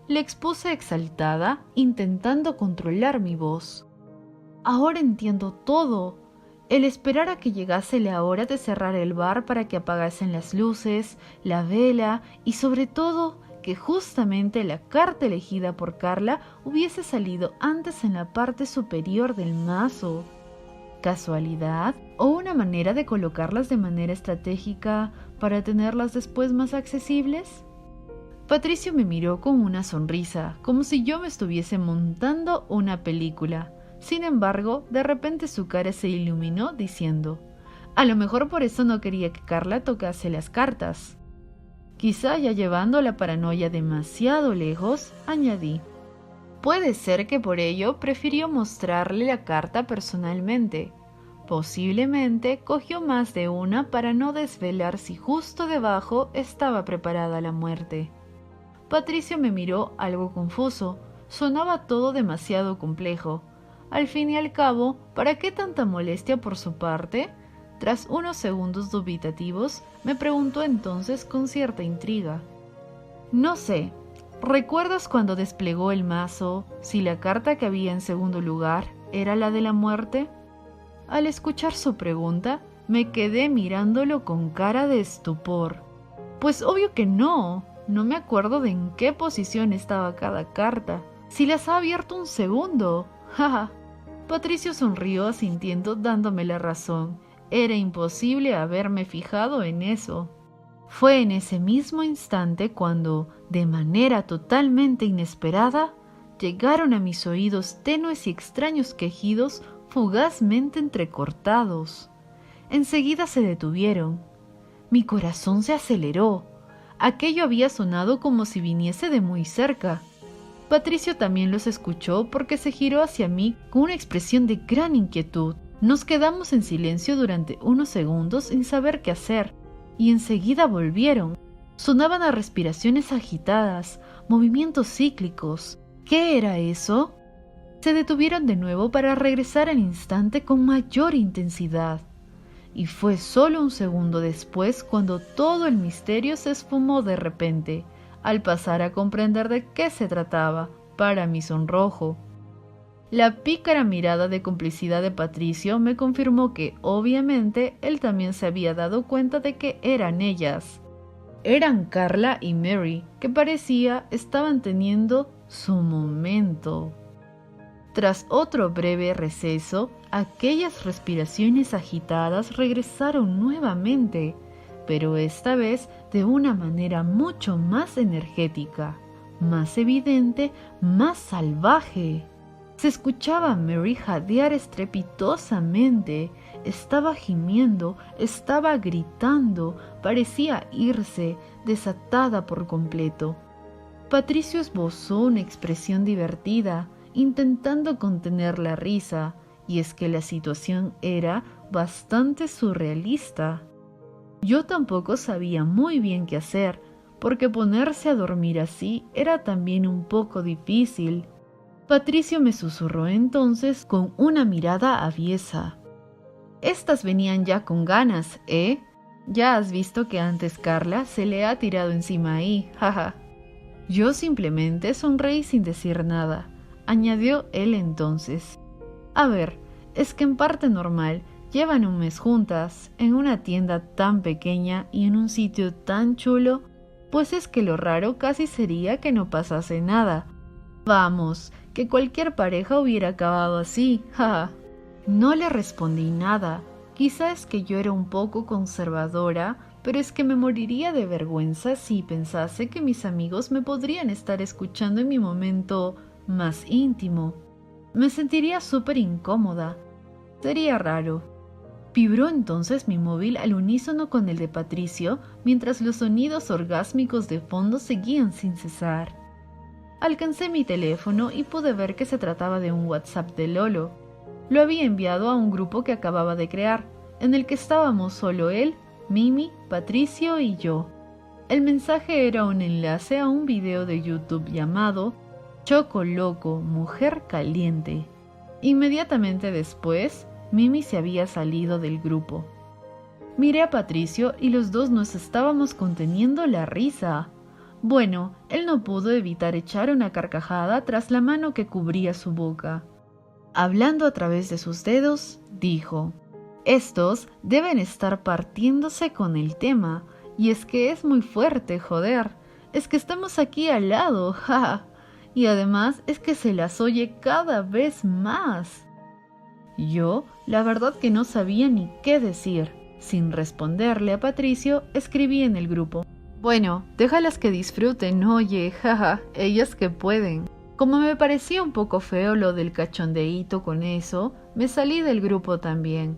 Le expuse exaltada, intentando controlar mi voz. «Ahora entiendo todo. El esperar a que llegase la hora de cerrar el bar para que apagasen las luces, la vela y sobre todo que justamente la carta elegida por Carla hubiese salido antes en la parte superior del mazo. ¿Casualidad? ¿O una manera de colocarlas de manera estratégica para tenerlas después más accesibles?» Patricio me miró con una sonrisa, como si yo me estuviese montando una película. Sin embargo, de repente su cara se iluminó diciendo: «A lo mejor por eso no quería que Carla tocase las cartas». Quizá ya llevando la paranoia demasiado lejos, añadí: «Puede ser que por ello prefirió mostrarle la carta personalmente. Posiblemente cogió más de una para no desvelar si justo debajo estaba preparada la muerte». Patricio me miró algo confuso. Sonaba todo demasiado complejo. Al fin y al cabo, ¿para qué tanta molestia por su parte? Tras unos segundos dubitativos, me preguntó entonces con cierta intriga: «No sé, ¿recuerdas cuando desplegó el mazo si la carta que había en segundo lugar era la de la muerte?» Al escuchar su pregunta, me quedé mirándolo con cara de estupor. Pues obvio que no me acuerdo de en qué posición estaba cada carta. Si las ha abierto un segundo. Jaja. Patricio sonrió asintiendo, dándome la razón. Era imposible haberme fijado en eso. Fue en ese mismo instante cuando, de manera totalmente inesperada, llegaron a mis oídos tenues y extraños quejidos fugazmente entrecortados. Enseguida se detuvieron. Mi corazón se aceleró. Aquello había sonado como si viniese de muy cerca. Patricio también los escuchó porque se giró hacia mí con una expresión de gran inquietud. Nos quedamos en silencio durante unos segundos sin saber qué hacer, y enseguida volvieron. Sonaban a respiraciones agitadas, movimientos cíclicos. ¿Qué era eso? Se detuvieron de nuevo para regresar al instante con mayor intensidad. Y fue solo un segundo después cuando todo el misterio se esfumó de repente, al pasar a comprender de qué se trataba, para mi sonrojo. La pícara mirada de complicidad de Patricio me confirmó que, obviamente, él también se había dado cuenta de que eran ellas. Eran Carla y Mary, que parecía estaban teniendo su momento. Tras otro breve receso, aquellas respiraciones agitadas regresaron nuevamente, pero esta vez de una manera mucho más energética, más evidente, más salvaje. Se escuchaba a Mary jadear estrepitosamente, estaba gimiendo, estaba gritando, parecía irse, desatada por completo. Patricio esbozó una expresión divertida, intentando contener la risa, y es que la situación era bastante surrealista. Yo tampoco sabía muy bien qué hacer, porque ponerse a dormir así era también un poco difícil. Patricio me susurró entonces con una mirada aviesa. Estas venían ya con ganas, ¿eh? Ya has visto que antes Carla se le ha tirado encima ahí, jaja. Yo simplemente sonreí sin decir nada, añadió él entonces. A ver, es que en parte normal, llevan un mes juntas, en una tienda tan pequeña y en un sitio tan chulo, pues es que lo raro casi sería que no pasase nada. Vamos, que cualquier pareja hubiera acabado así, jaja. No le respondí nada. Quizá es que yo era un poco conservadora, pero es que me moriría de vergüenza si pensase que mis amigos me podrían estar escuchando en mi momento más íntimo. Me sentiría súper incómoda. Sería raro. Vibró entonces mi móvil al unísono con el de Patricio, mientras los sonidos orgásmicos de fondo seguían sin cesar. Alcancé mi teléfono y pude ver que se trataba de un WhatsApp de Lolo. Lo había enviado a un grupo que acababa de crear, en el que estábamos solo él, Mimi, Patricio y yo. El mensaje era un enlace a un video de YouTube llamado Choco Loco, Mujer Caliente. Inmediatamente después, Mimi se había salido del grupo. Miré a Patricio y los dos nos estábamos conteniendo la risa. Bueno, él no pudo evitar echar una carcajada tras la mano que cubría su boca. Hablando a través de sus dedos, dijo: estos deben estar partiéndose con el tema, y es que es muy fuerte, joder. Es que estamos aquí al lado, ja. Y además es que se las oye cada vez más. Yo, la verdad que no sabía ni qué decir. Sin responderle a Patricio, escribí en el grupo: bueno, déjalas que disfruten, oye, jaja, ellas que pueden. Como me parecía un poco feo lo del cachondeíto con eso, me salí del grupo también.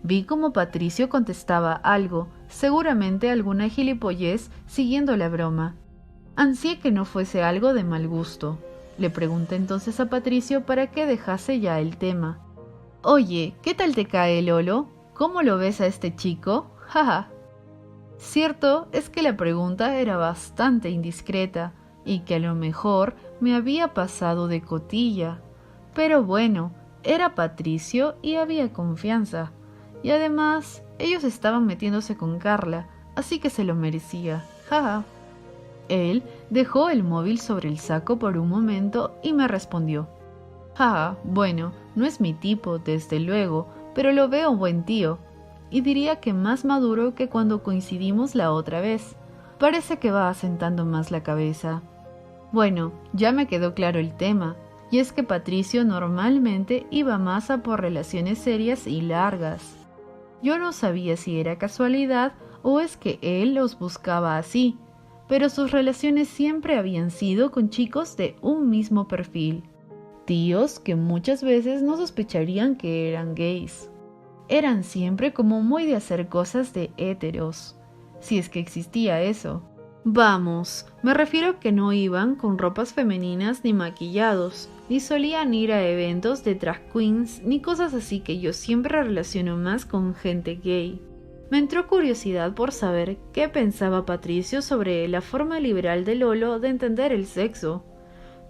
Vi como Patricio contestaba algo, seguramente alguna gilipollez siguiendo la broma. Ansié que no fuese algo de mal gusto. Le pregunté entonces a Patricio para que dejase ya el tema. Oye, ¿qué tal te cae, Lolo? ¿Cómo lo ves a este chico? Jaja. Cierto es que la pregunta era bastante indiscreta y que a lo mejor me había pasado de cotilla. Pero bueno, era Patricio y había confianza. Y además, ellos estaban metiéndose con Carla, así que se lo merecía. Jaja. Él dejó el móvil sobre el saco por un momento y me respondió: jaja, bueno, no es mi tipo, desde luego, pero lo veo un buen tío. Y diría que más maduro que cuando coincidimos la otra vez. Parece que va asentando más la cabeza. Bueno, ya me quedó claro el tema, y es que Patricio normalmente iba más a por relaciones serias y largas. Yo no sabía si era casualidad o es que él los buscaba así, pero sus relaciones siempre habían sido con chicos de un mismo perfil. Tíos que muchas veces no sospecharían que eran gays. Eran siempre como muy de hacer cosas de héteros, si es que existía eso. Vamos, me refiero que no iban con ropas femeninas ni maquillados, ni solían ir a eventos de drag queens, ni cosas así que yo siempre relaciono más con gente gay. Me entró curiosidad por saber qué pensaba Patricio sobre la forma liberal de Lolo de entender el sexo,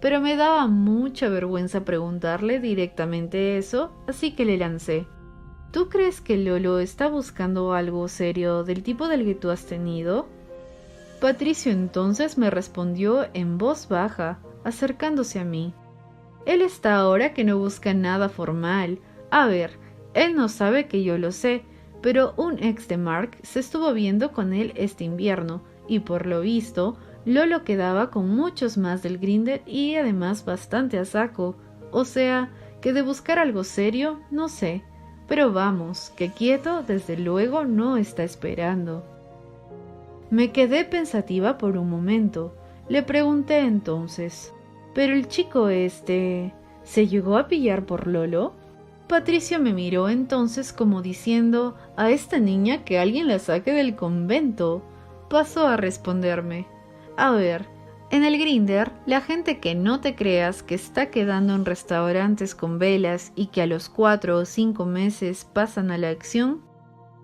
pero me daba mucha vergüenza preguntarle directamente eso, así que le lancé. ¿Tú crees que Lolo está buscando algo serio del tipo del que tú has tenido? Patricio entonces me respondió en voz baja, acercándose a mí. Él está ahora que no busca nada formal. A ver, él no sabe que yo lo sé, pero un ex de Mark se estuvo viendo con él este invierno, y por lo visto, Lolo quedaba con muchos más del Grindr y además bastante a saco. O sea, que de buscar algo serio, no sé. Pero vamos, que quieto desde luego no está esperando. Me quedé pensativa por un momento. Le pregunté entonces, ¿pero el chico se llegó a pillar por Lolo? Patricio me miró entonces como diciendo, a esta niña que alguien la saque del convento. Pasó a responderme, a ver, en el Grindr, la gente que no te creas que está quedando en restaurantes con velas y que a los 4 o 5 meses pasan a la acción,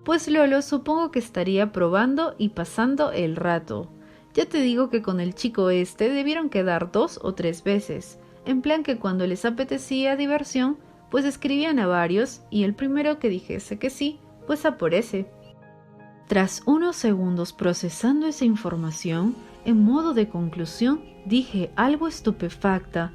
pues Lolo supongo que estaría probando y pasando el rato. Ya te digo que con el chico debieron quedar 2 o 3 veces, en plan que cuando les apetecía diversión, pues escribían a varios y el primero que dijese que sí, pues a por ese. Tras unos segundos procesando esa información, en modo de conclusión, dije algo estupefacta.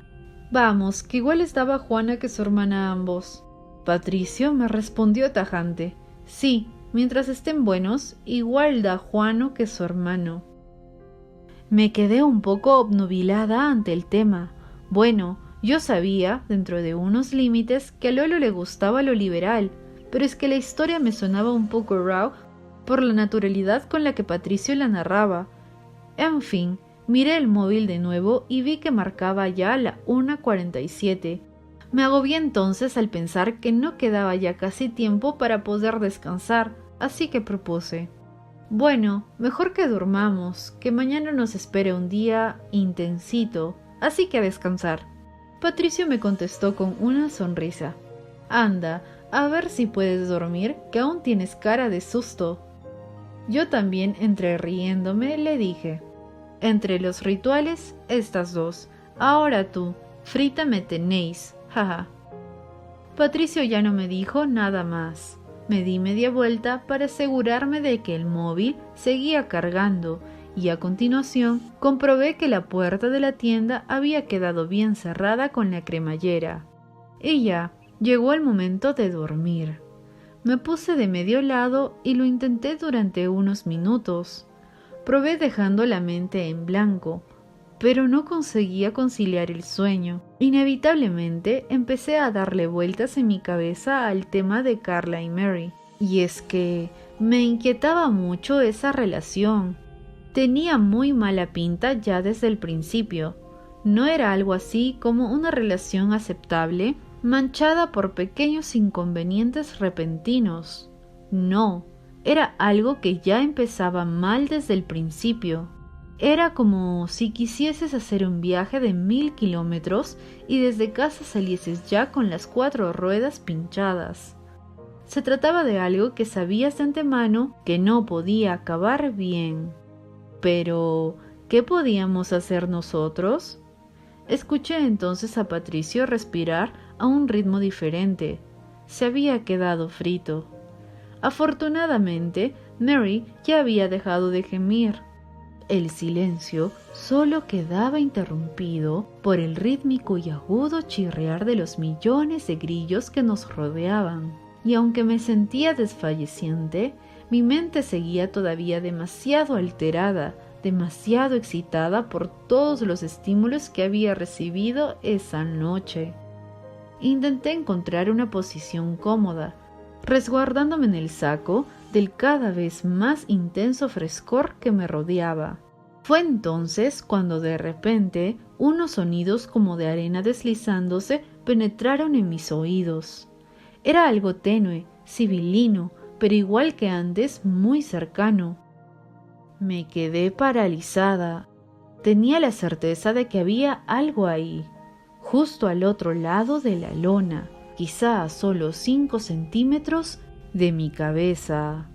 Vamos, que igual les daba Juana que su hermana a ambos. Patricio me respondió tajante. Sí, mientras estén buenos, igual da Juano que su hermano. Me quedé un poco obnubilada ante el tema. Bueno, yo sabía, dentro de unos límites, que a Lolo le gustaba lo liberal, pero es que la historia me sonaba un poco raw por la naturalidad con la que Patricio la narraba. En fin, miré el móvil de nuevo y vi que marcaba ya la 1:47. Me agobié entonces al pensar que no quedaba ya casi tiempo para poder descansar, así que propuse. Bueno, mejor que durmamos, que mañana nos espere un día intensito, así que a descansar. Patricio me contestó con una sonrisa. Anda, a ver si puedes dormir, que aún tienes cara de susto. Yo también, entre riéndome, le dije, entre los rituales, estas 2. Ahora tú, frita me tenéis, jaja. Patricio ya no me dijo nada más. Me di media vuelta para asegurarme de que el móvil seguía cargando y a continuación comprobé que la puerta de la tienda había quedado bien cerrada con la cremallera. Y ya, llegó el momento de dormir. Me puse de medio lado y lo intenté durante unos minutos. Probé dejando la mente en blanco, pero no conseguía conciliar el sueño. Inevitablemente empecé a darle vueltas en mi cabeza al tema de Carla y Mary. Y es que me inquietaba mucho esa relación. Tenía muy mala pinta ya desde el principio. No era algo así como una relación aceptable, manchada por pequeños inconvenientes repentinos. No, era algo que ya empezaba mal desde el principio. Era como si quisieses hacer un viaje de 1000 kilómetros y desde casa salieses ya con las 4 ruedas pinchadas. Se trataba de algo que sabías de antemano que no podía acabar bien. Pero, ¿qué podíamos hacer nosotros? Escuché entonces a Patricio respirar a un ritmo diferente. Se había quedado frito. Afortunadamente, Mary ya había dejado de gemir. El silencio solo quedaba interrumpido por el rítmico y agudo chirriar de los millones de grillos que nos rodeaban. Y aunque me sentía desfalleciente, mi mente seguía todavía demasiado alterada, demasiado excitada por todos los estímulos que había recibido esa noche. Intenté encontrar una posición cómoda, resguardándome en el saco del cada vez más intenso frescor que me rodeaba. Fue entonces cuando de repente unos sonidos como de arena deslizándose penetraron en mis oídos. Era algo tenue, sibilino, pero igual que antes muy cercano. Me quedé paralizada. Tenía la certeza de que había algo ahí, justo al otro lado de la lona, quizá a solo 5 centímetros de mi cabeza.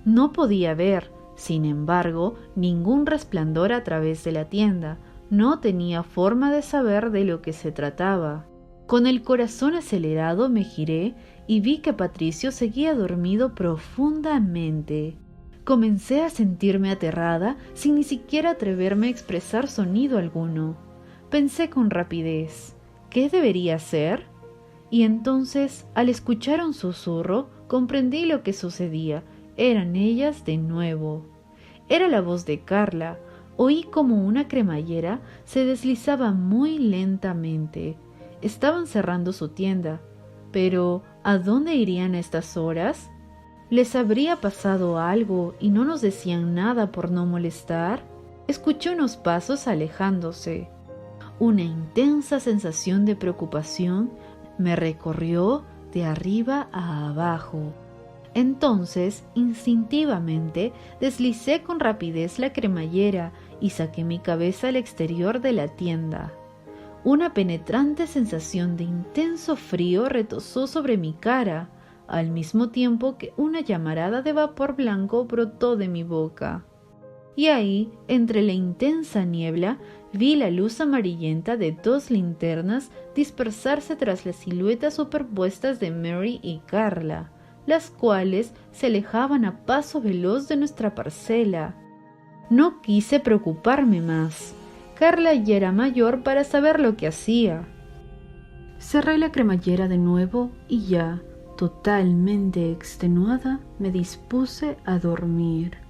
No podía ver, sin embargo, ningún resplandor a través de la tienda. No tenía forma de saber de lo que se trataba. Con el corazón acelerado me giré y vi que Patricio seguía dormido profundamente. Comencé a sentirme aterrada sin ni siquiera atreverme a expresar sonido alguno. Pensé con rapidez, ¿qué debería hacer? Y entonces, al escuchar un susurro, comprendí lo que sucedía. Eran ellas de nuevo. Era la voz de Carla. Oí como una cremallera se deslizaba muy lentamente. Estaban cerrando su tienda. Pero, ¿a dónde irían a estas horas? ¿Les habría pasado algo y no nos decían nada por no molestar? Escuché unos pasos alejándose. Una intensa sensación de preocupación me recorrió de arriba a abajo. Entonces, instintivamente, deslicé con rapidez la cremallera y saqué mi cabeza al exterior de la tienda. Una penetrante sensación de intenso frío retozó sobre mi cara, al mismo tiempo que una llamarada de vapor blanco brotó de mi boca. Y ahí, entre la intensa niebla, vi la luz amarillenta de 2 linternas dispersarse tras las siluetas superpuestas de Mary y Carla, las cuales se alejaban a paso veloz de nuestra parcela. No quise preocuparme más. Carla ya era mayor para saber lo que hacía. Cerré la cremallera de nuevo y ya, totalmente extenuada, me dispuse a dormir.